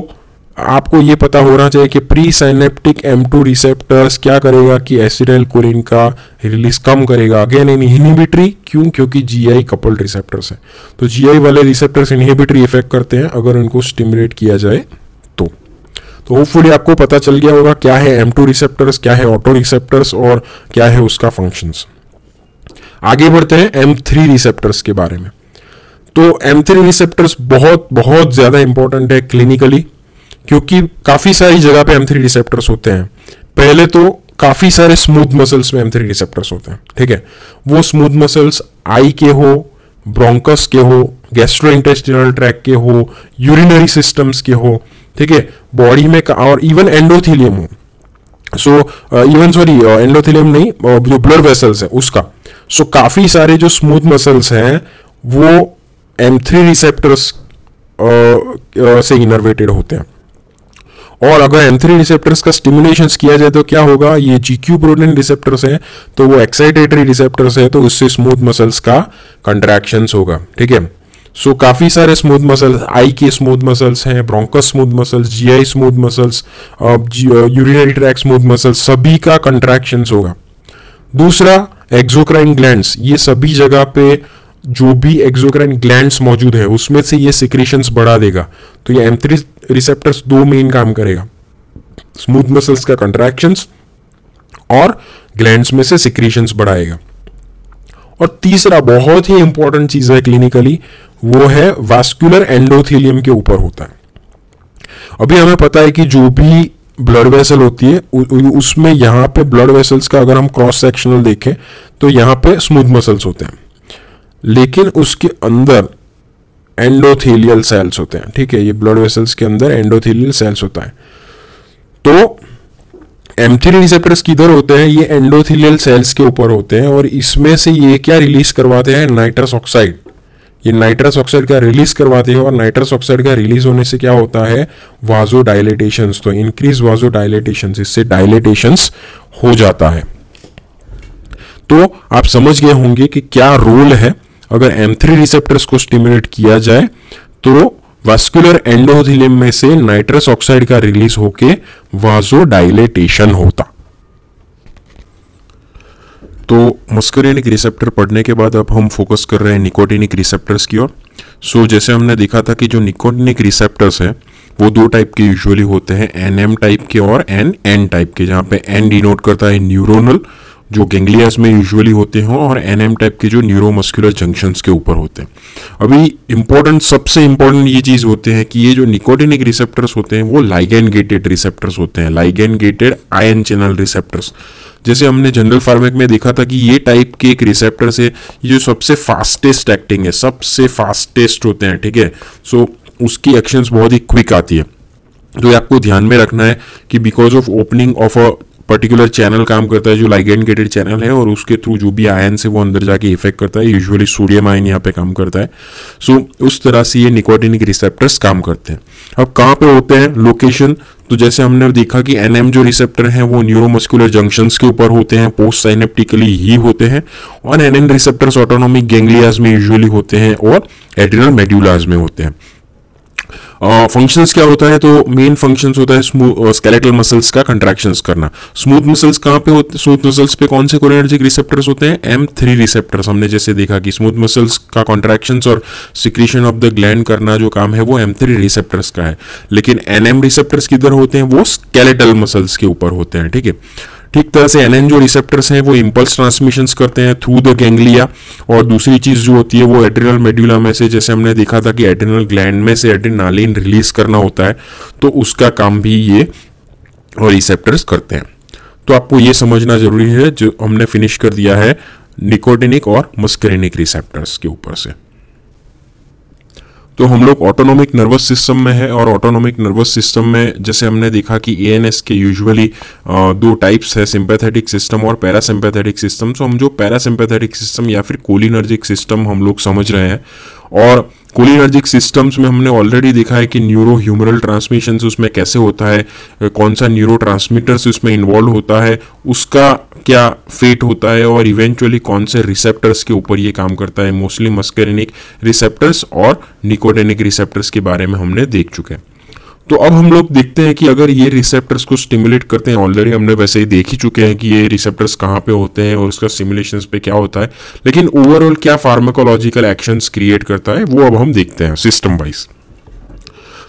आपको ये पता होना चाहिए कि प्री साइनेप्टिक M2 रिसेप्टर्स क्या करेगा कि एसिटाइल कोलिन का रिलीज कम करेगा, अगेन इनहिबिटरी। क्यों? क्योंकि GI कपल्ड रिसेप्टर्स है, तो GI वाले रिसेप्टर्स इनहिबिटरी इफेक्ट करते हैं अगर उनको स्टिमुलेट किया जाए तो होपफुली आपको पता चल गया होगा क्या है M2 रिसेप्टर्स, क्या है ऑटो रिसेप्टर्स और क्या है उसका फंक्शंस। आगे बढ़ते हैं M3 रिसेप्टर्स के बारे में। तो M3 रिसेप्टर्स बहुत बहुत ज्यादा इंपॉर्टेंट है क्लिनिकली, क्योंकि काफी सारी जगह पे M3 रिसेप्टर्स होते हैं। पहले तो काफी सारे स्मूथ मसल्स में M3 रिसेप्टर्स होते हैं, ठीक है। वो स्मूथ मसल्स आई के हो, ब्रोंकस के हो, गैस्ट्रोइंटेस्टिनल ट्रैक्ट के हो, यूरिनरी सिस्टम्स के हो, ठीक है, बॉडी में और इवन एंडोथेलियम हो। सो एंडोथेलियम नहीं, जो ब्लड वेसल्स है उसका। सो काफी सारे जो स्मूथ मसल्स हैं वो M3 रिसेप्टर्स से इनर्वेटेड होते हैं। और अगर M3 रिसेप्टर्स का स्टिमुलेशन किया जाए तो क्या होगा, ये GQ प्रोटीन रिसेप्टर्स हैं तो वो एक्साइटेटरी रिसेप्टर्स है, तो उससे स्मूथ मसल्स का कंट्रैक्शंस होगा, ठीक है। सो काफी सारे स्मूथ मसल्स, आई के स्मूथ मसल्स हैं, bronchus smooth muscles, GI smooth muscles, urinary tract smooth muscles, सभी का कंट्रैक्शंस होगा। दूसरा एक्सोक्राइन ग्लैंड्स, ये सभी जगह पे जो भी एक्सोक्राइन ग्लैंड्स मौजूद है उसमें से ये सिक्रीशंस बढ़ा देगा। तो ये M3 रिसेप्टर्स दो मेन काम करेगा, स्मूथ मसल्स का कंट्रैक्शंस और ग्लैंड्स में से सिक्रीशंस बढ़ाएगा। और तीसरा बहुत ही इंपॉर्टेंट चीज है क्लिनिकली, वो है वास्कुलर एंडोथेलियम के ऊपर होता है। अभी हमें पता है कि जो भी ब्लड वेसल होती है उसमें यहाँ पे ब्लड वेसल्स का अगर हम क्रॉस सेक्शनल देखें तो यहाँ पे स्मूथ मसल्स होते हैं, लेकिन उसके अंदर एंडोथेलियल सेल्स होते हैं, ठीक है। ये ब्लड वेसल्स के अंदर एंडोथेलियल सेल्स होता है। तो M3 रिसेप्टर्स किधर होते हैं, ये एंडोथेलियल सेल्स के ऊपर होते हैं और इसमें से ये क्या रिलीज करवाते हैं, नाइट्रस ऑक्साइड। ये नाइट्रस ऑक्साइड का रिलीज करवाते हैं और नाइट्रस ऑक्साइड का रिलीज होने से क्या होता है, वाजो डायलेटेशंस, तो इंक्रीज वाजो डायलेटेशंस, इससे डायलेटेशंस हो जाता है। तो आप समझ गए होंगे कि क्या रोल है अगर M3 रिसेप्टर्स को स्टिमुलेट किया जाए तो वास्कुलर एंडोथेलियम में से नाइट्रस ऑक्साइड का रिलीज होके वाजो डायलेटेशन होता। तो मस्करेनिक रिसेप्टर पढ़ने के बाद अब हम फोकस कर रहे हैं निकोटिनिक रिसेप्टर्स की ओर। सो जैसे हमने देखा था कि जो निकोटिनिक रिसेप्टर्स है वो दो टाइप के यूजुअली होते हैं, NM टाइप के और NN टाइप के, जहाँ पे N डिनोट करता है न्यूरोनल, जो गैंग्लियास में यूजुअली होते हैं, और NM टाइप के जो न्यूरोमस्कुलर जंक्शंस के ऊपर होते हैं। अभी सबसे इंपॉर्टेंट ये चीज होते हैं कि ये जो निकोटिनिक रिसेप्टर्स होते हैं वो लाइगैंड गेटेड रिसेप्टर्स होते हैं, ligand gated ion channel receptors. जैसे हमने जनरल फार्मेक में देखा था कि ये टाइप के एक रिसेप्टर से ये जो सबसे फास्टेस्ट एक्टिंग है, सबसे फास्टेस्ट होते हैं, ठीक है। सो उसकी एक्शंस बहुत ही क्विक आती है। तो ये आपको ध्यान में रखना है कि because of opening of a particular channel काम करता है जो लाइगैंड गेटेड चैनल है, और उसके थ्रू जो भी आयन से वो अंदर जाके इफेक्ट करता है, यूजुअली सोडियम आयन यहाँ पे काम करता है। सो उस तरह से ये निकोटिनिक रिसेप्टर्स काम करते हैं। अब कहाँ पे होते हैं लोकेशन, तो जैसे हमने देखा कि NM जो रिसेप्टर हैं वो न्यूरोमस्कुलर जंक्शंस के ऊपर होते हैं, पोस्ट साइनेप्टिकली ही होते हैं, और NN रिसेप्टर्स ऑटोनोमिक गैंग्लियाज में यूजुअली होते हैं और एड्रिनल मेड्यूलाज में होते हैं। फंक्शंस क्या होता है, तो मेन फंक्शंस होता है स्केलेटल मसल्स का कंट्रैक्शंस करना। स्मूथ मसल्स कहाँ पे होते हैं, स्मूथ मसल्स पे कौन से कोलिनर्जिक रिसेप्टर्स होते हैं, M3 रिसेप्टर्स। हमने जैसे देखा कि स्मूथ मसल्स का कंट्रैक्शंस और सिक्रीशन ऑफ द ग्लैंड करना जो काम है वो M3 रिसेप्टर्स का है, लेकिन NM रिसेप्टर्स किधर होते हैं, वो स्केलेटल मसल्स के ऊपर होते हैं, ठीक है। ठीक तरह से NN जो रिसेप्टर्स हैं वो इंपल्स ट्रांसमिशंस करते हैं थ्रू द गैंग्लिया, और दूसरी चीज जो होती है वो एड्रिनल मेड्यूला में से, जैसे हमने देखा था कि एड्रिनल ग्लैंड में से एड्रिनालिन रिलीज करना होता है, तो उसका काम भी ये रिसेप्टर्स करते हैं। तो आपको ये समझना जरूरी है, जो हमने फिनिश कर दिया है निकोटिनिक और मस्करेनिक रिसेप्टर्स के ऊपर से। तो हम लोग ऑटोनोमिक नर्वस सिस्टम में है, और ऑटोनोमिक नर्वस सिस्टम में जैसे हमने देखा कि ANS के यूजुअली दो टाइप्स है, सिंपैथेटिक सिस्टम और पैरासिम्पैथेटिक सिस्टम। तो हम जो पैरासिम्पैथेटिक सिस्टम या फिर कोलिनर्जिक सिस्टम हम लोग समझ रहे हैं, और कोलिनर्जिक सिस्टम्स में हमने ऑलरेडी देखा है कि न्यूरो ह्यूमरल ट्रांसमिशन उसमें कैसे होता है, कौन सा न्यूरो ट्रांसमीटर्स उसमें इन्वॉल्व होता है, उसका क्या फेट होता है, और इवेंचुअली कौन से रिसेप्टर्स के ऊपर ये काम करता है। मोस्टली मस्करेनिक रिसेप्टर्स और निकोटिनिक रिसेप्टर्स के बारे में हमने देख चुके हैं। तो अब हम लोग देखते हैं कि अगर ये रिसेप्टर्स को स्टिमुलेट करते हैं, ऑलरेडी हमने वैसे ही देख ही चुके हैं कि ये रिसेप्टर्स कहाँ पे होते हैं और उसका स्टिमुलेशंस पे क्या होता है, लेकिन ओवरऑल क्या फार्माकोलॉजिकल एक्शंस क्रिएट करता है वो अब हम देखते हैं सिस्टम वाइज।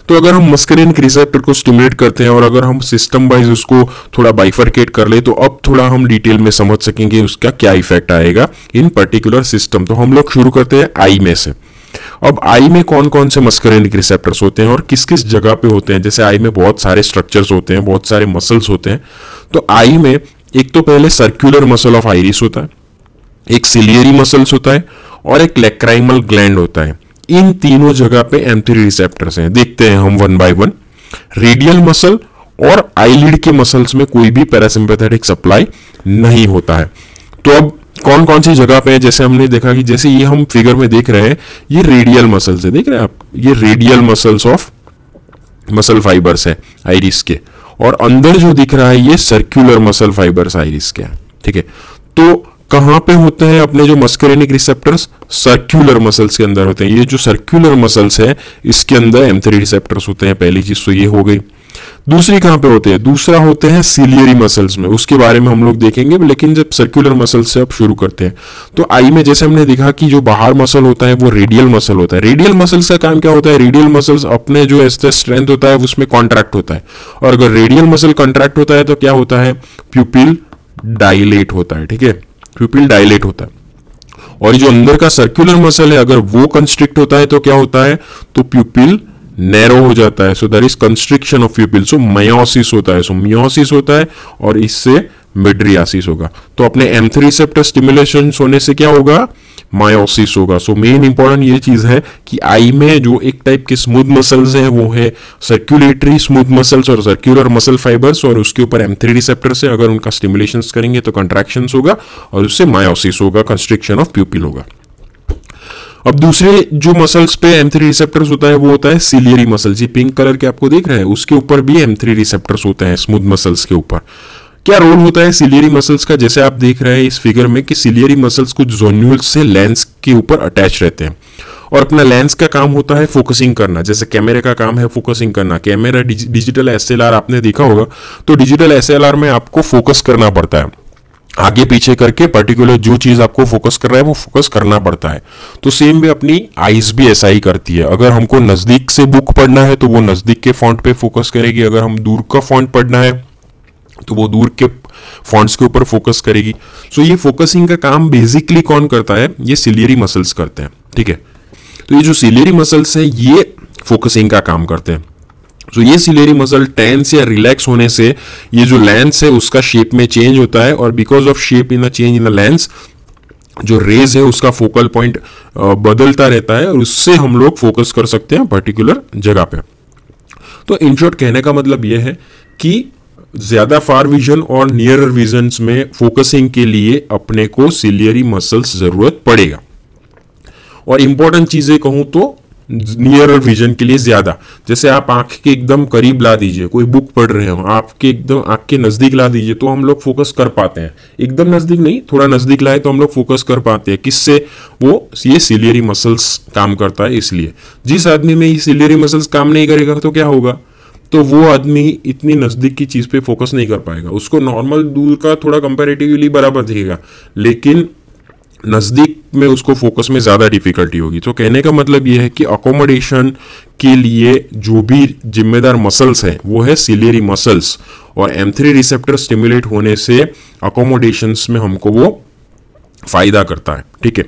तो अगर हम मस्करिनिक रिसेप्टर को स्टिमुलेट करते हैं और अगर हम सिस्टम वाइज उसको थोड़ा बाइफरकेट कर ले तो अब थोड़ा हम डिटेल में समझ सकेंगे उसका क्या इफेक्ट आएगा इन पर्टिकुलर सिस्टम। तो हम लोग शुरू करते हैं आई में से। अब आई में कौन कौन से मस्करिनिक रिसेप्टर्स होते हैं और किस किस जगह पे होते हैं। जैसे आई में बहुत सारे स्ट्रक्चर्स होते हैं, बहुत सारे मसल्स होते हैं। तो आई में एक तो पहले सर्क्यूलर मसल ऑफ आइरिस होता है, एक सिलियरी मसल्स होता है और एक लैक्राइमल ग्लैंड होता है। इन तीनों जगह पे M3 रिसेप्टर्स हैं। देखते हैं हम one by one. Radial muscle और आईलिड के मसल्स में कोई भी पैरासिम्पैथेटिक सप्लाई नहीं होता है। तो अब कौन कौन सी जगह पे है, जैसे हमने देखा कि जैसे ये हम फिगर में देख रहे हैं, ये रेडियल मसल्स है, देख रहे हैं आप, ये radial muscles of muscle fibres है आइरिस के, और अंदर जो दिख रहा है ये सर्क्यूलर मसल फाइबर्स आइरिस के हैं। ठीक है, तो कहां पे होते हैं अपने जो मस्करिनिक रिसेप्टर्स? सर्क्यूलर मसल्स के अंदर होते हैं। ये जो सर्क्यूलर मसल्स है इसके अंदर M3 रिसेप्टर्स होते हैं। पहली चीज तो ये हो गई। दूसरी कहां पे होते हैं? दूसरा होते हैं सिलियरी मसल्स में, उसके बारे में हम लोग देखेंगे, लेकिन जब सर्क्यूलर मसल से अब शुरू करते हैं तो आई में जैसे हमने देखा कि जो बाहर मसल होता है वो रेडियल मसल होता है। रेडियल मसल्स का काम क्या होता है? रेडियल मसल्स अपने जो स्ट्रेंथ होता है उसमें कॉन्ट्रैक्ट होता है, और अगर रेडियल मसल कॉन्ट्रैक्ट होता है तो क्या होता है? प्यूपिल डायलेट होता है। ठीक है, प्यूपिल डायलेट होता है। और जो अंदर का सर्कुलर मसल है अगर वो कंस्ट्रिक्ट होता है तो क्या होता है? तो प्यूपिल नैरो हो जाता है। So there is constriction of pupil, so miosis होता है। सो मियोसिस होता है और इससे मिड्रियासिस होगा। तो अपने M3 रिसेप्टर स्टिमुलेशन होने से क्या होगा? मायोसिस होगा। सो मेन इंपॉर्टेंट ये चीज है कि आई में जो एक टाइप के स्मूथ मसल्स हैं वो है सर्कुलेटरी स्मूथ मसल्स और सर्कुलर मसल फाइबर्स, और उसके ऊपर M3 रिसेप्टर से अगर उनका स्टिमुलेशन करेंगे तो कंट्रैक्शंस होगा और उससे मायोसिस होगा, कंस्ट्रिक्शन ऑफ प्यूपिल होगा। अब दूसरे जो मसल्स पे M3 रिसेप्टर्स होता है वो होता है सिलियरी मसल्स। ये पिंक कलर के आपको देख रहे हैं, उसके ऊपर भी M3 रिसेप्टर्स होते हैं स्मूथ मसल्स के ऊपर। क्या रोल होता है सिलियरी मसल्स का? जैसे आप देख रहे हैं इस फिगर में कि सिलियरी मसल्स कुछ जोन्यूल्स से लेंस के ऊपर अटैच रहते हैं, और अपना लेंस का काम होता है फोकसिंग करना। जैसे कैमरे का काम है फोकसिंग करना। कैमरा डिजिटल SLR आपने देखा होगा, तो डिजिटल SLR में आपको फोकस करना पड़ता है, आगे पीछे करके पर्टिकुलर जो चीज आपको फोकस कर रहा है वो फोकस करना पड़ता है। तो सेम वे अपनी आईज भी ऐसा ही करती है। अगर हमको नजदीक से बुक पढ़ना है तो वो नजदीक के फॉन्ट पे फोकस करेगी, अगर हम दूर का फॉन्ट पढ़ना है तो वो दूर के फॉन्ट्स के ऊपर फोकस करेगी। सो ये फोकसिंग का काम बेसिकली कौन करता है? ये सिलियरी मसल्स करते हैं। ठीक है, तो ये जो सिलियरी मसल्स है ये फोकसिंग का काम करते हैं। तो ये सिलियरी मसल टेंस या रिलैक्स होने से ये जो लेंस है उसका शेप में चेंज होता है, और because of shape in the change in the lens जो रेज है उसका फोकल पॉइंट बदलता रहता है, और उससे हम लोग फोकस कर सकते हैं पर्टिकुलर जगह पे। तो इन शॉर्ट कहने का मतलब यह है कि ज्यादा फार विजन और नियरर विजन्स में फोकसिंग के लिए अपने को सिलियरी मसल्स जरूरत पड़ेगा। और इंपॉर्टेंट चीजें कहूं तो नियरर विजन के लिए ज्यादा, जैसे आप आंख के एकदम करीब ला दीजिए, कोई बुक पढ़ रहे हो, आपके एकदम आंख के नजदीक ला दीजिए तो हम लोग फोकस कर पाते हैं। एकदम नजदीक नहीं, थोड़ा नजदीक लाए तो हम लोग फोकस कर पाते हैं। किससे? वो ये सिलियरी मसल्स काम करता है। इसलिए जिस आदमी में ये सिलियरी मसल्स काम नहीं करेगा तो क्या होगा? तो वो आदमी इतनी नजदीक की चीज पे फोकस नहीं कर पाएगा। उसको नॉर्मल दूर का थोड़ा कंपैरेटिवली बराबर दिखेगा, लेकिन नजदीक में उसको फोकस में ज्यादा डिफिकल्टी होगी। तो कहने का मतलब यह है कि अकोमोडेशन के लिए जो भी जिम्मेदार मसल्स हैं वो है सिलियरी मसल्स, और M3 रिसेप्टर स्टिमुलेट होने से अकोमोडेशंस में हमको वो फायदा करता है। ठीक है,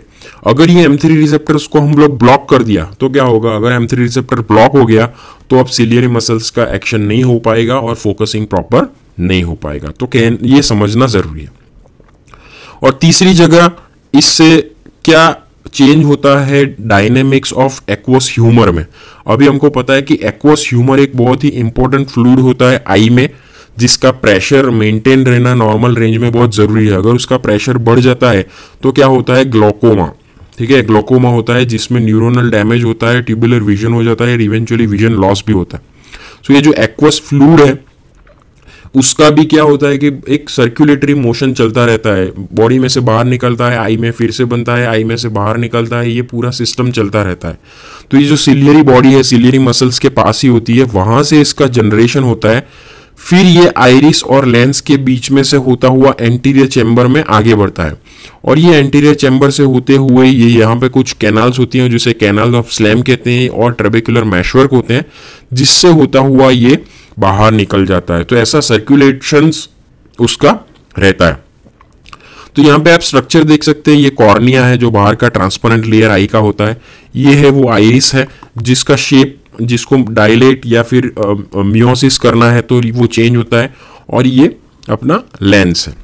अगर ये M3 रिसेप्टर्स को हम लोग ब्लॉक कर दिया तो क्या होगा? अगर M3 रिसेप्टर ब्लॉक हो गया तो अब सिलियरी मसल्स का एक्शन नहीं हो पाएगा और फोकसिंग प्रॉपर नहीं हो पाएगा। तो ये समझना जरूरी है। और तीसरी जगह इससे क्या चेंज होता है डायनेमिक्स ऑफ एक्वस ह्यूमर में। अभी हमको पता है कि एक्वस ह्यूमर एक बहुत ही इंपॉर्टेंट फ्लूइड होता है आई में, जिसका प्रेशर मेंटेन रहना नॉर्मल रेंज में बहुत जरूरी है। अगर उसका प्रेशर बढ़ जाता है तो क्या होता है? ग्लोकोमा। ठीक है, ग्लोकोमा होता है जिसमें न्यूरोनल डैमेज होता है, ट्यूबुलर विजन हो जाता है, इवेंचुअली विजन लॉस भी होता है। सो ये जो एक्वस फ्लूइड है उसका भी क्या होता है कि एक सर्कुलेटरी मोशन चलता रहता है, बॉडी में से बाहर निकलता है, आई में फिर से बनता है, आई में से बाहर निकलता है, ये पूरा सिस्टम चलता रहता है। तो ये जो सिलियरी बॉडी है, सिलियरी मसल्स के पास ही होती है, वहां से इसका जनरेशन होता है, फिर ये आइरिस और लेंस के बीच में से होता हुआ एंटीरियर चैम्बर में आगे बढ़ता है, और ये एंटीरियर चैम्बर से होते हुए ये यहाँ पे कुछ कैनाल्स होती हैं जिसे कैनाल ऑफ स्लैम कहते हैं, और ट्रेबेकुलर मैशवर्क होते हैं, जिससे होता हुआ ये बाहर निकल जाता है। तो ऐसा सर्कुलेशंस उसका रहता है। तो यहाँ पे आप स्ट्रक्चर देख सकते हैं, ये कॉर्निया है जो बाहर का ट्रांसपेरेंट लेयर आई का होता है, ये है वो आइरिस है जिसका शेप, जिसको डायलेट या फिर मियोसिस करना है तो वो चेंज होता है, और ये अपना लेंस है।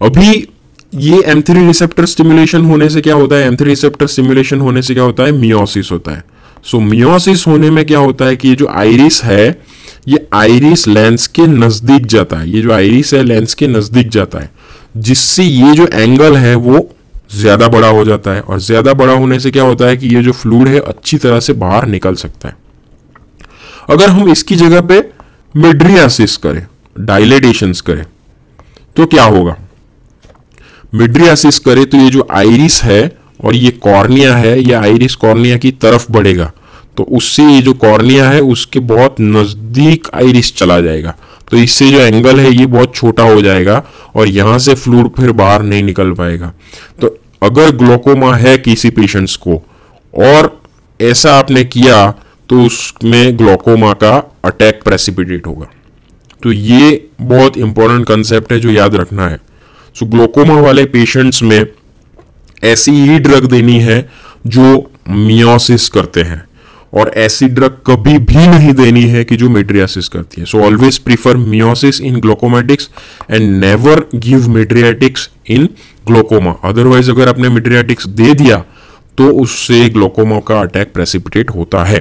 अभी ये M3 रिसेप्टर स्टिमुलेशन होने से क्या होता है, M3 रिसेप्टर स्टिमुलेशन होने से क्या होता है, मियोसिस होता है। सो मियोसिस होने में क्या होता है कि ये जो आइरिस है, ये आइरिस लेंस के नजदीक जाता है, ये जो आइरिस है लेंस के नजदीक जाता है, जिससे ये जो एंगल है वो ज्यादा बड़ा हो जाता है, और ज्यादा बड़ा होने से क्या होता है कि ये जो फ्लूइड है अच्छी तरह से बाहर निकल सकता है। अगर हम इसकी जगह पे मिड्रियासिस करें, डायलेटेशंस करें, तो क्या होगा, मिड्रियासिस करें तो ये जो आइरिस है और ये कॉर्निया है, ये आइरिस कॉर्निया की तरफ बढ़ेगा, तो उससे ये जो कॉर्निया है उसके बहुत नजदीक आइरिस चला जाएगा, तो इससे जो एंगल है ये बहुत छोटा हो जाएगा, और यहां से फ्लूइड फिर बाहर नहीं निकल पाएगा। तो अगर ग्लोकोमा है किसी पेशेंट्स को और ऐसा आपने किया, तो उसमें ग्लोकोमा का अटैक प्रेसिपिटेट होगा। तो ये बहुत इंपॉर्टेंट कंसेप्ट है जो याद रखना है। सो ग्लोकोमा वाले पेशेंट्स में ऐसी ही ड्रग देनी है जो मियोसिस करते हैं, और ऐसी ड्रग कभी भी नहीं देनी है कि जो मिड्रियासिस करती है। So always prefer miosis in glaucomatics and never give mydriatics in glaucoma. Otherwise अगर आपने मिड्रियाटिक्स दे दिया तो उससे ग्लोकोमा का अटैक प्रेसिपिटेट होता है।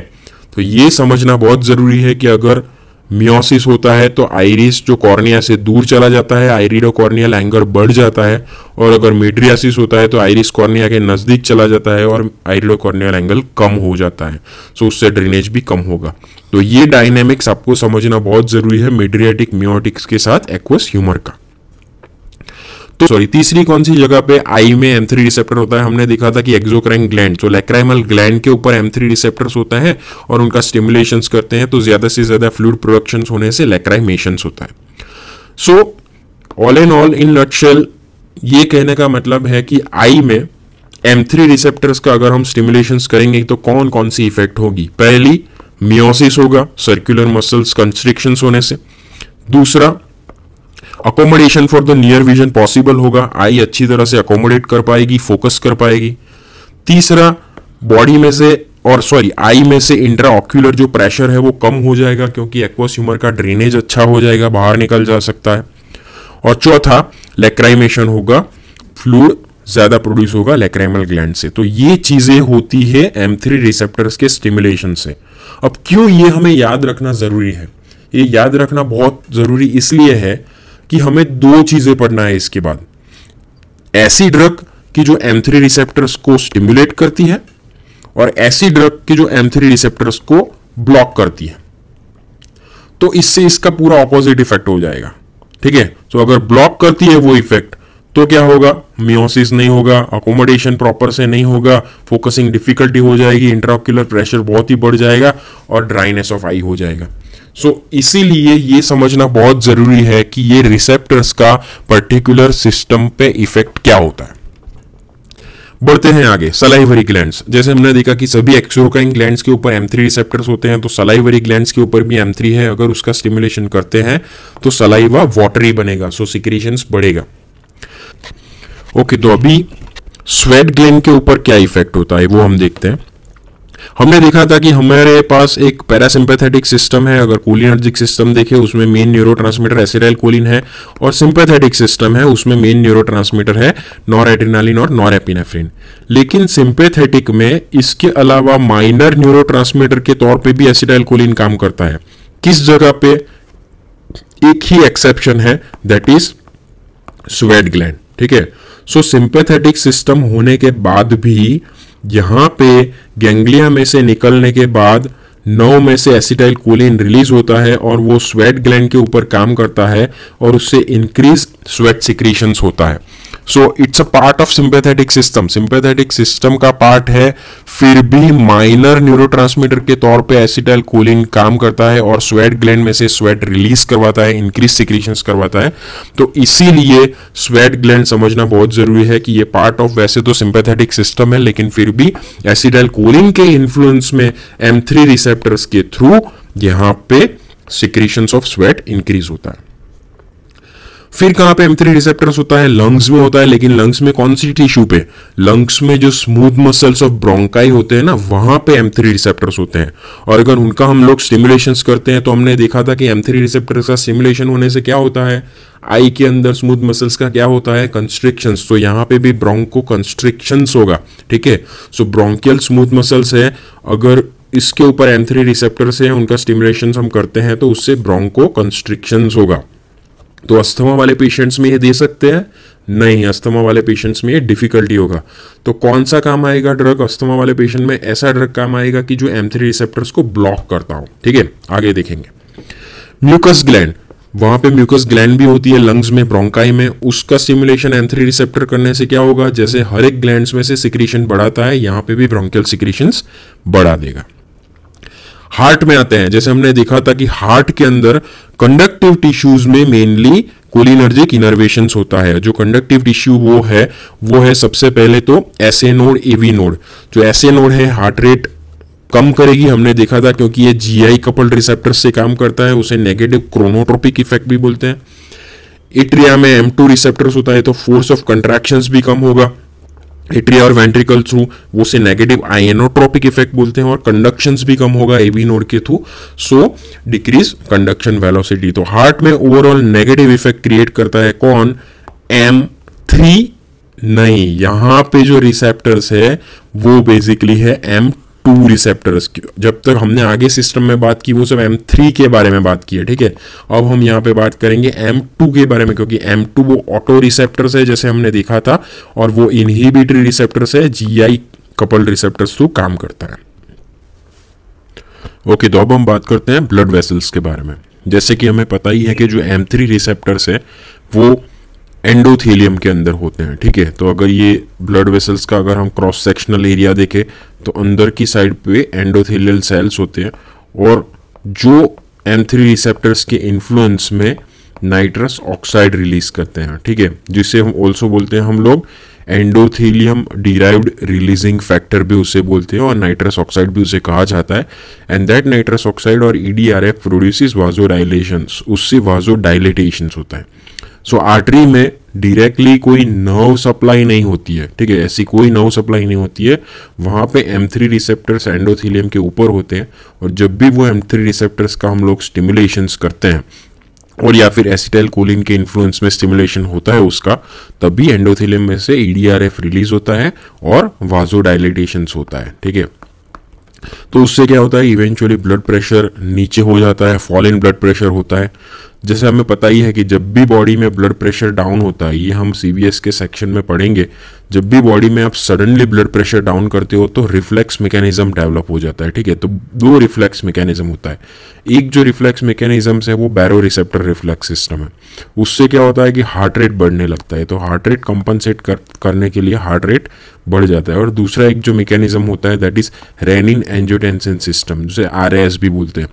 तो ये समझना बहुत जरूरी है कि अगर मियोसिस होता है तो आइरिस जो कॉर्निया से दूर चला जाता है, आइरिडो कॉर्नियल एंगल बढ़ जाता है, और अगर मिड्रियासिस होता है तो आइरिस कॉर्निया के नजदीक चला जाता है और आइरिडो कॉर्नियल एंगल कम हो जाता है, सो उससे ड्रेनेज भी कम होगा। तो ये डायनेमिक्स आपको समझना बहुत जरूरी है मिड्रियाटिक मियोटिक्स के साथ एक्वस ह्यूमर का। तो सॉरी, तीसरी कौन सी जगह पे आई में M3 रिसेप्टर होता है, हमने देखा था कि एक्सोक्राइन ग्लैंड, जो लैक्राइमल ग्लैंड के ऊपर M3 रिसेप्टर्स होता है और उनका स्टिमुलेशंस करते हैं, तो ज्यादा से ज्यादा फ्लूइड प्रोडक्शन होने से लैक्राइमेशंस होता है। So all in all, in nutshell, ये कहने का मतलब है कि आई में M3 रिसेप्टर्स का अगर हम स्टिमुलेशंस करेंगे तो कौन कौन सी इफेक्ट होगी। पहली, मियोसिस होगा, सर्कुलर मसल्स कंस्ट्रिक्शंस होने से। दूसरा, accommodation for the near vision possible होगा, आई अच्छी तरह से अकोमोडेट कर पाएगी, फोकस कर पाएगी। तीसरा, बॉडी में से आई में से इंट्राऑक्यूलर जो प्रेशर है वो कम हो जाएगा, क्योंकि एक्वस ह्यूमर का ड्रेनेज अच्छा हो जाएगा, बाहर निकल जा सकता है। और चौथा, लैक्राइमेशन होगा, फ्लूइड ज्यादा प्रोड्यूस होगा लैक्राइमल ग्लैंड से। तो ये चीजें होती है M3 रिसेप्टर्स के स्टिमुलेशन से। अब क्यों ये हमें याद रखना जरूरी है, ये याद रखना बहुत जरूरी इसलिए है कि हमें दो चीजें पढ़ना है इसके बाद, ऐसी ड्रग की जो M3 रिसेप्टर्स को स्टिमुलेट करती है और ऐसी ड्रग की जो M3 रिसेप्टर्स को ब्लॉक करती है। तो इससे इसका पूरा ऑपोजिट इफेक्ट हो जाएगा, ठीक है। तो अगर ब्लॉक करती है वो इफेक्ट, तो क्या होगा, मियोसिस नहीं होगा, अकोमोडेशन प्रॉपर से नहीं होगा, फोकसिंग डिफिकल्टी हो जाएगी, इंट्राऑक्यूलर प्रेशर बहुत ही बढ़ जाएगा और ड्राइनेस ऑफ आई हो जाएगा। सो इसीलिए ये समझना बहुत जरूरी है कि ये रिसेप्टर्स का पर्टिकुलर सिस्टम पे इफेक्ट क्या होता है। बढ़ते हैं आगे, सलाइवरी ग्लैंड्स। जैसे हमने देखा कि सभी एक्सोक्राइन ग्लैंड्स के ऊपर M3 रिसेप्टर्स होते हैं, तो सलाइवरी ग्लैंड्स के ऊपर भी M3 है। अगर उसका स्टिमुलेशन करते हैं तो सलाइवा वाटरी बनेगा, सो सिक्रीशंस बढ़ेगा। ओके, तो अभी स्वेट ग्लैंड के ऊपर क्या इफेक्ट होता है वो हम देखते हैं। हमने देखा था कि हमारे पास एक पैरासिम्पैथेटिक सिस्टम है। अगर कोलिनर्जिक सिस्टम देखें उसमें मेन न्यूरोट्रांसमीटर एसिटाइलकोलिन है, और सिंपैथेटिक सिस्टम है उसमें मेन न्यूरोट्रांसमीटर है नॉरएड्रेनालिन और नॉरएपिनेफ्रिन। लेकिन सिंपैथेटिक में इसके अलावा माइनर न्यूरोट्रांसमीटर के तौर पे भी एसिटाइलकोलिन काम करता है। किस जगह पे, एक ही एक्सेप्शन है, दैट इज स्वेट ग्लैंड, ठीक है। सो सिंपैथेटिक सिस्टम होने के बाद भी यहां पे गैंग्लिया में से निकलने के बाद नर्व में से एसिटाइल कोलिन रिलीज होता है और वो स्वेट ग्लैंड के ऊपर काम करता है और उससे इंक्रीज स्वेट सिक्रीशंस होता है। So it's a part of sympathetic system, sympathetic system का पार्ट है, फिर भी माइनर न्यूरोट्रांसमीटर के तौर पे एसिटाइल कोलिन काम करता है और स्वेट ग्लैंड में से स्वेट रिलीज करवाता है, इंक्रीज सिक्रीशंस करवाता है। तो इसीलिए स्वेट ग्लैंड समझना बहुत जरूरी है कि ये पार्ट ऑफ वैसे तो सिंपैथेटिक सिस्टम है, लेकिन फिर भी एसिटाइल कोलिन के इन्फ्लुएंस में M3 रिसेप्टर्स के थ्रू यहां पे सिक्रीशंस ऑफ स्वेट इंक्रीज होता है। फिर कहां पे M3 रिसेप्टर्स होता है? लंग्स में होता है, लेकिन लंग्स में कौन सी टिश्यू पे? लंग्स में जो स्मूथ मसल्स ऑफ ब्रोंकाई होते हैं ना, वहां पे M3 रिसेप्टर्स होते हैं। और अगर उनका हम लोग स्टिमुलेशंस करते हैं तो हमने देखा था कि M3 रिसेप्टर्स का स्टिमुलेशन होने से क्या होता है, आई के अंदर स्मूथ मसल्स का क्या होता है, कंस्ट्रिक्शंस। तो यहाँ पे भी ब्रोंको कंस्ट्रिक्शंस होगा, ठीक है। सो ब्रोंकियल स्मूथ मसल्स है, अगर इसके ऊपर M3 रिसेप्टर्स है, उनका स्टिमुलेशन हम करते हैं तो उससे ब्रोंको कंस्ट्रिक्शंस होगा। तो अस्थमा वाले पेशेंट्स में ये दे सकते हैं? नहीं, अस्थमा वाले पेशेंट्स में ये डिफिकल्टी होगा। तो कौन सा काम आएगा ड्रग अस्थमा वाले पेशेंट में? ऐसा ड्रग काम आएगा कि जो M3 रिसेप्टर्स को ब्लॉक करता हो, ठीक है। आगे देखेंगे म्यूकस ग्लैंड, वहां पे म्यूकस ग्लैंड भी होती है लंग्स में, ब्रोंकाई में, उसका स्टिमुलेशन M3 रिसेप्टर करने से क्या होगा, जैसे हर एक ग्लैंड्स में से सिक्रीशन बढ़ाता है, यहां पे भी ब्रोंकियल सिक्रीशंस बढ़ा देगा। हार्ट में आते हैं, जैसे हमने देखा था कि हार्ट के अंदर कंडक्टिव टिश्यूज में मेनली कोलिनर्जिक इनर्वेशंस होता है। जो कंडक्टिव टिश्यू वो है सबसे पहले तो एसए नोड, एवी नोड। जो एसए नोड है हार्ट रेट कम करेगी, हमने देखा था, क्योंकि ये जीआई कपल्ड रिसेप्टर से काम करता है, उसे नेगेटिव क्रोनोट्रोपिक इफेक्ट भी बोलते हैं। एट्रिया में M2 रिसेप्टर्स होता है तो फोर्स ऑफ कंट्रैक्शंस भी कम होगा एट्रिया और वेंट्रिकल थ्रू, वो से नेगेटिव आयनोट्रोपिक इफेक्ट बोलते हैं, और कंडक्शंस भी कम होगा एवी नोड के थ्रू, सो डिक्रीज कंडक्शन वेलोसिटी। तो हार्ट में ओवरऑल नेगेटिव इफेक्ट क्रिएट करता है कौन? M3 नहीं, यहां पे जो रिसेप्टर्स है वो बेसिकली है M2 रिसेप्टर्स। जब तक हमने आगे सिस्टम में बात की वो सब M3 के बारे में बात की है, ठीक है। अब हम यहाँ पे बात करेंगे M2 के बारे में, क्योंकि M2 वो ऑटो रिसेप्टर्स है जैसे हमने देखा था, और वो इनहिबिटरी रिसेप्टर्स है, जीआई कपल्ड रिसेप्टर्स थ्रू काम करता है। ओके, तो अब हम बात करते हैं ब्लड वेसल्स के बारे में। जैसे कि हमें पता ही है कि जो M3 रिसेप्टर्स है वो एंडोथेलियम के अंदर होते हैं, ठीक है। तो अगर ये ब्लड वेसल्स का अगर हम क्रॉस सेक्शनल एरिया देखें तो अंदर की साइड पे एंडोथेलियल सेल्स होते हैं, और जो M3 रिसेप्टर्स के इन्फ्लुएंस में नाइट्रस ऑक्साइड रिलीज करते हैं, ठीक है, जिसे हम ऑल्सो बोलते हैं हम लोग एंडोथेलियम डिराइव्ड रिलीजिंग फैक्टर भी उसे बोलते हैं, और नाइट्रस ऑक्साइड भी उसे कहा जाता है। एंड दैट नाइट्रस ऑक्साइड और EDRF प्रोड्यूसेस वाजोडाइलेशंस, उससे वाजोडाइलेटेशंस होता है। सो आर्टरी में डायरेक्टली कोई नर्व सप्लाई नहीं होती है, ठीक है, ऐसी कोई नर्व सप्लाई नहीं होती है। वहां पे M3 रिसेप्टर्स एंडोथेलियम के ऊपर होते हैं, और जब भी वो M3 रिसेप्टर्स का हम लोग स्टिमुलेशंस करते हैं, और या फिर एसिटाइल कोलिन के इन्फ्लुएंस में स्टिमुलेशन होता है उसका, तब भी एंडोथेलियम में से EDRF रिलीज होता है और वाजोडाइलेटेशंस होता है, ठीक है। तो उससे क्या होता है, इवेंचुअली ब्लड प्रेशर नीचे हो जाता है, फॉल इन ब्लड प्रेशर होता है। जैसे हमें पता ही है कि जब भी बॉडी में ब्लड प्रेशर डाउन होता है, ये हम CVS के सेक्शन में पढ़ेंगे, जब भी बॉडी में आप सडनली ब्लड प्रेशर डाउन करते हो तो रिफ्लेक्स मैकेनिज्म डेवलप हो जाता है, ठीक है। तो दो रिफ्लेक्स मैकेनिज्म होता है, एक जो रिफ्लेक्स मैकेनिज्म है वो बैरो रिसेप्टर रिफ्लेक्स सिस्टम है। उससे क्या होता है कि हार्ट रेट बढ़ने लगता है, तो हार्ट रेट कंपनसेट करने के लिए हार्ट रेट बढ़ जाता है। और दूसरा एक जो मैकेनिज्म होता है that is renin angiotensin system, जिसे RAS भी बोलते हैं,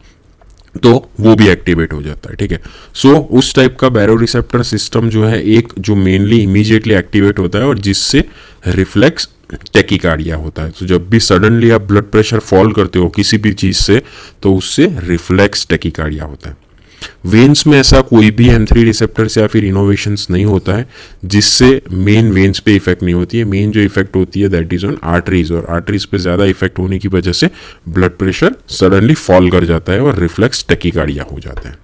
तो वो भी एक्टिवेट हो जाता है, ठीक है। सो उस टाइप का बैरो रिसेप्टर सिस्टम जो है एक जो मेनली इमीडिएटली एक्टिवेट होता है, और जिससे रिफ्लेक्स टेकिकार्डिया होता है। तो जब भी सडनली आप ब्लड प्रेशर फॉल करते हो किसी भी चीज से, तो उससे रिफ्लेक्स टेकिकार्डिया होता है। वेन्स में ऐसा कोई भी M3 रिसेप्टर्स या फिर इनोवेशंस नहीं होता है, जिससे मेन वेन्स पे इफेक्ट नहीं होती है। मेन जो इफेक्ट होती है दैट इज ऑन आर्टरीज, और आर्टरीज पे ज्यादा इफेक्ट होने की वजह से ब्लड प्रेशर सडनली फॉल कर जाता है और रिफ्लेक्स टेकिकार्डिया हो जाता है।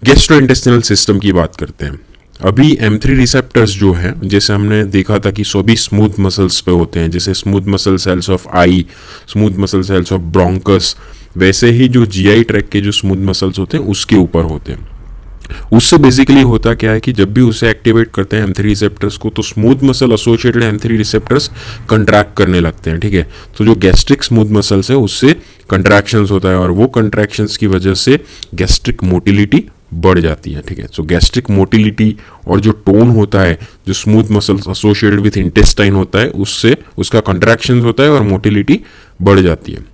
गैस्ट्रोइंटेस्टिनल सिस्टम की बात करते हैं। अभी M3 रिसेप्टर्स जो है, जैसे हमने देखा था कि सभी स्मूथ मसल्स पे होते हैं, जैसे smooth muscle cells of I, smooth muscle cells of bronchus, वैसे ही जो GI ट्रैक के जो स्मूथ मसल्स होते हैं उसके ऊपर होते हैं। उससे बेसिकली होता क्या है कि जब भी उसे एक्टिवेट करते हैं M3 रिसेप्टर्स को, तो smooth muscle associated M3 receptors contract करने लगते हैं, ठीक है। तो जो गैस्ट्रिक स्मूथ मसल्स है उससे कंट्रैक्शंस होता है और वो कंट्रैक्शंस की वजह से गैस्ट्रिक मोटिलिटी बढ़ जाती है, ठीक है। सो गैस्ट्रिक मोटिलिटी और जो टोन होता है, जो smooth muscles associated with intestine होता है, उससे उसका कंट्रैक्शंस होता है और मोटिलिटी बढ़ जाती है।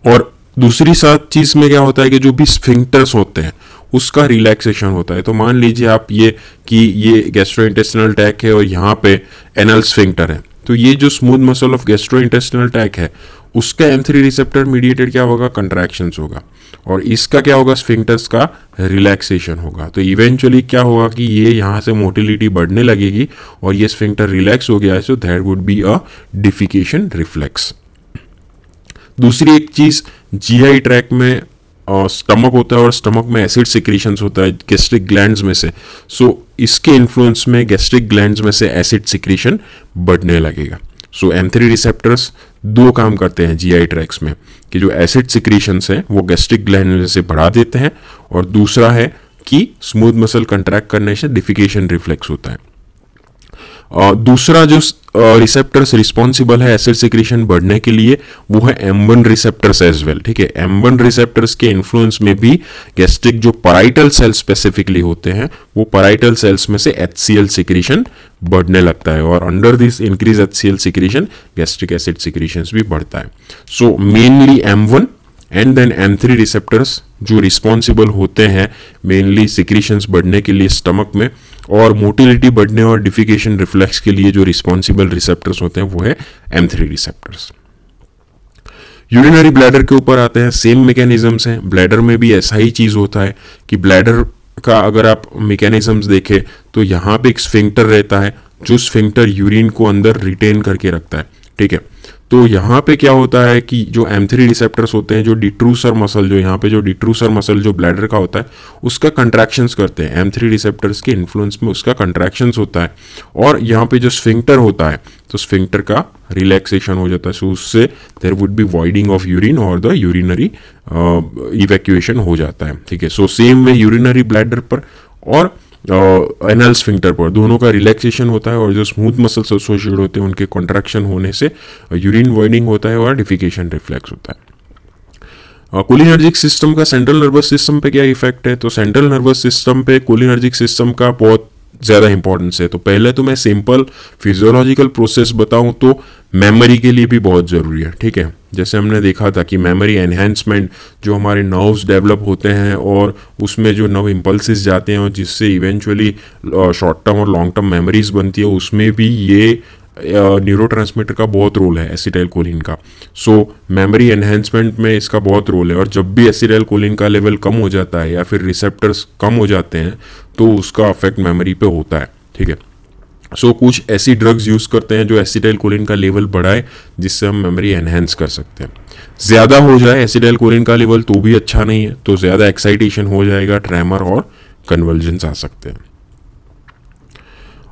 और दूसरी साथ चीज में क्या होता है कि जो भी स्फिंक्टर्स होते हैं उसका रिलैक्सेशन होता है। तो मान लीजिए आप ये गैस्ट्रोइंटेस्टिनल ट्रैक्ट है और यहाँ पे एनल स्फिंक्टर है, तो ये जो smooth muscle of gastrointestinal tract है उसका M3 रिसेप्टर मीडिएटेड क्या होगा, कंट्रैक्शंस होगा, और इसका क्या होगा, स्फिंक्टर्स का रिलैक्सेशन होगा। तो इवेंचुअली क्या होगा कि ये यहाँ से मोटिलिटी बढ़ने लगेगी और ये स्फिंक्टर रिलैक्स हो गया है, so that would be a defecation reflex. दूसरी एक चीज, GI ट्रैक्ट में स्टमक होता है और स्टमक में एसिड सिक्रीशंस होता है गैस्ट्रिक ग्लैंड्स में से। सो इसके इन्फ्लुएंस में गैस्ट्रिक ग्लैंड्स में से एसिड सिक्रीशन बढ़ने लगेगा। सो M3 रिसेप्टर्स दो काम करते हैं GI ट्रैक्ट्स में, कि जो एसिड सिक्रीशंस है वो गैस्ट्रिक ग्लैंड में से बढ़ा देते हैं, और दूसरा है कि स्मूथ मसल कंट्रैक्ट करने से डिफिकेशन रिफ्लेक्स होता है। दूसरा जो रिसेप्टर्स रिस्पॉन्सिबल है एसिड सिक्रीशन बढ़ने के लिए वो है M1 रिसेप्टर्स एज वेल, ठीक है। M1 रिसेप्टर्स के इन्फ्लुएंस में भी गैस्ट्रिक जो पैराइटल सेल्स स्पेसिफिकली होते हैं वो पैराइटल सेल्स में से HCl सिक्रीशन बढ़ने लगता है, और under this increase HCl secretion gastric acid secretions भी बढ़ता है। So mainly M1 and then M3 receptors जो रिस्पॉन्सिबल होते हैं मेनली सिक्रीशंस बढ़ने के लिए स्टमक में, और मोटिलिटी बढ़ने और डिफिकेशन रिफ्लेक्स के लिए जो रिस्पॉन्सिबल रिसेप्टर्स होते हैं वो है M3 रिसेप्टर्स। यूरिनरी ब्लैडर के ऊपर आते हैं, सेम मैकेनिज्म्स हैं। ब्लैडर में भी ऐसा ही चीज होता है कि ब्लैडर का अगर आप मैकेनिज्म्स देखें तो यहाँ पे एक स्फिंक्टर रहता है जो स्फिंक्टर यूरिन को अंदर रिटेन करके रखता है, ठीक है। तो यहाँ पे क्या होता है कि जो M3 रिसेप्टर्स होते हैं, जो डिट्रूसर मसल, जो यहाँ पे जो डिट्रूसर मसल जो ब्लैडर का होता है उसका कंट्रैक्शंस करते हैं। M3 रिसेप्टर्स के इन्फ्लुएंस में उसका कंट्रैक्शंस होता है, और यहाँ पे जो स्फिंक्टर होता है तो स्फिंक्टर का रिलैक्सेशन हो जाता है, सो उससे there would be voiding of urine और द यूरिनरी इवैक्यूएशन हो जाता है, ठीक है। So same way urinary bladder पर और एनल स्फिंक्टर पर दोनों का रिलैक्सेशन होता है, और जो स्मूथ मसल्स एसोसिएटेड होते हैं उनके कॉन्ट्रैक्शन होने से यूरिन वॉइडिंग होता है और डिफिकेशन रिफ्लेक्स होता है। कोलिनर्जिक सिस्टम का सेंट्रल नर्वस सिस्टम पे क्या इफेक्ट है, तो सेंट्रल नर्वस सिस्टम पे कोलिनर्जिक सिस्टम का बहुत ज़्यादा इंपॉर्टेंस है। तो पहले तो मैं सिंपल फिजियोलॉजिकल प्रोसेस बताऊं तो मेमोरी के लिए भी बहुत ज़रूरी है, ठीक है। जैसे हमने देखा था कि मेमोरी एनहेंसमेंट, जो हमारे नर्व्स डेवलप होते हैं और उसमें जो नर्व इम्पल्सेस जाते हैं और जिससे इवेंचुअली शॉर्ट टर्म और लॉन्ग टर्म मेमोरीज बनती है, उसमें भी ये न्यूरोट्रांसमीटर का बहुत रोल है एसिटाइलकोलिन का। सो मेमोरी एनहेंसमेंट में इसका बहुत रोल है, और जब भी एसिटाइलकोलिन का लेवल कम हो जाता है या फिर रिसेप्टर्स कम हो जाते हैं तो उसका अफेक्ट मेमोरी पे होता है, ठीक है। सो कुछ ऐसी ड्रग्स यूज करते हैं जो एसिटाइलकोलिन का लेवल बढ़ाए जिससे हम मेमोरी एनहेंस कर सकते हैं। ज्यादा हो जाए एसिटाइलकोलिन का लेवल तो भी अच्छा नहीं है, तो ज्यादा एक्साइटेशन हो जाएगा, ट्रेमर और कन्वल्जन्स आ सकते हैं।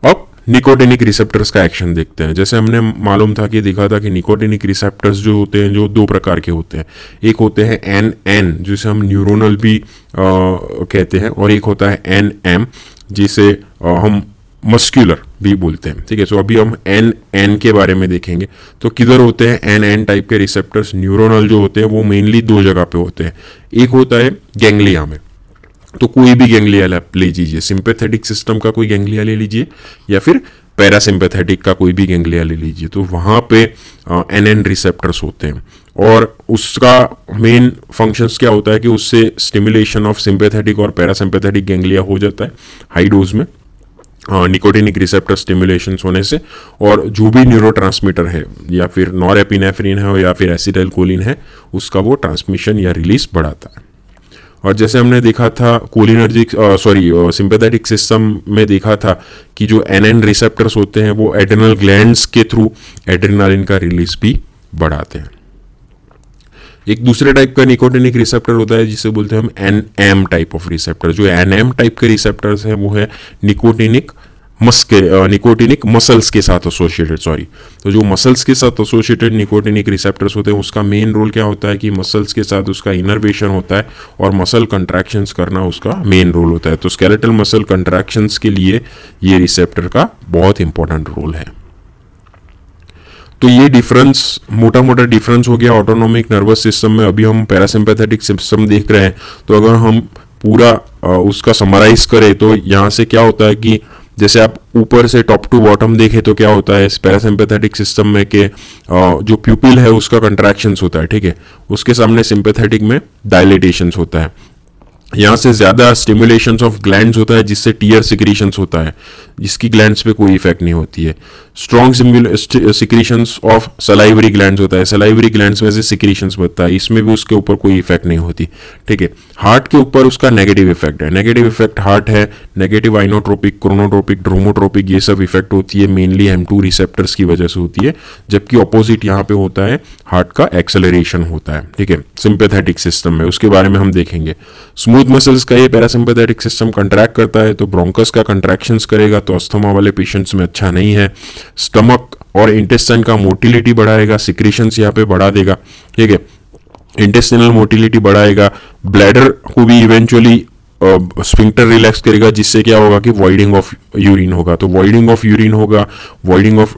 अब निकोटिनिक रिसेप्टर्स का एक्शन देखते हैं। जैसे हमने मालूम था कि देखा था कि निकोटिनिक रिसेप्टर्स जो होते हैं जो दो प्रकार के होते हैं, एक होते हैं NN जिसे हम न्यूरोनल भी कहते हैं, और एक होता है NM जिसे हम मस्क्यूलर भी बोलते हैं, ठीक है। सो अभी हम NN के बारे में देखेंगे। तो किधर होते हैं NN टाइप के रिसेप्टर्स, न्यूरोनल जो होते हैं वो मेनली दो जगह पे होते हैं। एक होता है गैंग्लिया में, तो कोई भी गैंग्लिया ले लीजिए, सिंपैथेटिक सिस्टम का कोई गैंग्लिया ले लीजिए या फिर पैरासिम्पैथेटिक का कोई भी गैंग्लिया ले लीजिए, तो वहाँ पे NN रिसेप्टर्स होते हैं, और उसका मेन फंक्शंस क्या होता है कि उससे स्टिमुलेशन ऑफ सिंपैथेटिक और पैरासिम्पैथेटिक गैंग्लिया हो जाता है हाई डोज में निकोटिनिक रिसेप्टर स्टिमुलेशन होने से, और जो भी न्यूरोट्रांसमीटर है या फिर नॉरएपिनेफ्रिन है या फिर एसिटाइलकोलिन है उसका वो ट्रांसमिशन या रिलीज बढ़ाता है। और जैसे हमने देखा था कोलिनर्जिक सिंपैथेटिक सिस्टम में देखा था कि जो NN रिसेप्टर्स होते हैं वो एड्रेनल ग्लैंड्स के थ्रू एड्रेनालिन का रिलीज भी बढ़ाते हैं। एक दूसरे टाइप का निकोटिनिक रिसेप्टर होता है जिसे बोलते हैं हम NM टाइप ऑफ रिसेप्टर। जो NM टाइप के रिसेप्टर्स हैं वो है निकोटिनिक निकोटिनिक मसल्स के साथ एसोसिएटेड, सॉरी, तो जो मसल्स के साथ एसोसिएटेड निकोटिनिक रिसेप्टर्स होते हैं उसका मेन रोल क्या होता है कि मसल्स के साथ उसका इनर्वेशन होता है और मसल कंट्रैक्शंस करना उसका मेन रोल होता है। तो स्केलेटल मसल कंट्रैक्शंस के लिए ये रिसेप्टर का बहुत इंपॉर्टेंट रोल है। तो ये डिफरेंस, मोटा मोटा डिफरेंस हो गया ऑटोनोमिक नर्वस सिस्टम में। अभी हम पैरासिम्पैथेटिक सिस्टम देख रहे हैं, तो अगर हम पूरा उसका समराइज करें तो यहाँ से क्या होता है कि जैसे आप ऊपर से टॉप टू बॉटम देखें तो क्या होता है इस पैरासिम्पैथेटिक सिस्टम में कि जो प्यूपिल है उसका कंट्रैक्शंस होता है, ठीक है, उसके सामने सिंपैथेटिक में डायलेटेशंस होता है। यहाँ से ज्यादा स्टिमुलेशंस ऑफ ग्लैंड्स होता है जिससे टीयर सिक्रीशंस होता है, जिसकी ग्लैंड्स पे कोई इफेक्ट नहीं होती है। Strong secretions of salivary glands होता है, सलाइवरी ग्लैंड्स में से सिक्रीशंस बनता है, इसमें भी उसके ऊपर कोई इफेक्ट नहीं होती, ठीक है। हार्ट के ऊपर उसका नेगेटिव इफेक्ट है, नेगेटिव इफेक्ट हार्ट है, नेगेटिव आइनोट्रोपिक, क्रोनोट्रोपिक, ड्रोमोट्रोपिक ये सब इफेक्ट होती है मेनली M2 रिसेप्टर्स की वजह से होती है, जबकि ऑपोजिट यहाँ पे होता है हार्ट का एक्सेलरेशन होता है, ठीक है, सिंपैथेटिक सिस्टम में। उसके बारे में हम देखेंगे। स्मूथ मसल्स का ये पैरासिम्पैथेटिक सिस्टम कंट्रैक्ट करता है तो ब्रोंकस का कंट्रैक्शंस करेगा, तो अस्थमा वाले पेशेंट्स में अच्छा नहीं है। स्टमक और इंटेस्टाइन का मोटिलिटी बढ़ाएगा, सिक्रीशंस यहाँ पे बढ़ा देगा, ठीक है, इंटेस्टिनल मोटिलिटी बढ़ाएगा, ब्लैडर को भी इवेंचुअली स्फिंक्टर रिलैक्स करेगा, जिससे क्या होगा कि वॉइडिंग ऑफ यूरिन होगा, तो वॉइडिंग ऑफ यूरिन होगा, वॉइडिंग ऑफ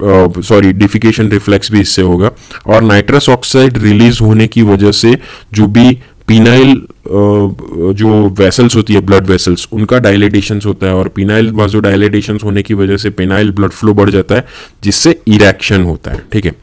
डिफिकेशन रिफ्लेक्स भी इससे होगा। और नाइट्रस ऑक्साइड रिलीज होने की वजह से जो भी पीनाइल जो वेसल्स होती है, ब्लड वेसल्स, उनका डायलेटेशंस होता है, और पीनाइल वाजो डायलेटेशंस होने की वजह से पेनाइल ब्लड फ्लो बढ़ जाता है, जिससे इरेक्शन होता है, ठीक है।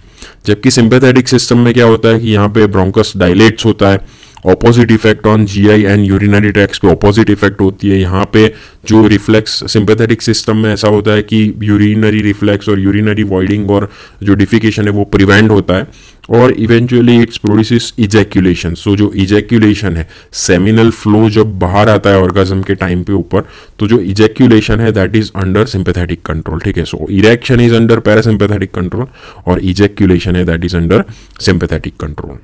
जबकि सिंपैथेटिक सिस्टम में क्या होता है कि यहाँ पे ब्रोंकस डायलेट्स होता है, opposite effect on GI and urinary tracts पे ऑपोजिट इफेक्ट होती है। यहाँ पे जो रिफ्लेक्स सिंपैथेटिक सिस्टम में ऐसा होता है कि यूरिनरी रिफ्लेक्स और यूरिनरी वॉइडिंग और जो डिफिकेशन है वो प्रिवेंट होता है, और इवेंचुअली इट्स प्रोड्यूसेस इजैक्यूलेशन। सो जो इजैक्यूलेशन है, सेमिनल फ्लो जब बाहर आता है ऑर्गेज्म के टाइम पे ऊपर, तो जो इजैक्यूलेशन है that is under sympathetic control, ठीक है। So erection is under parasympathetic control और इजैक्यूलेशन है that is under sympathetic control.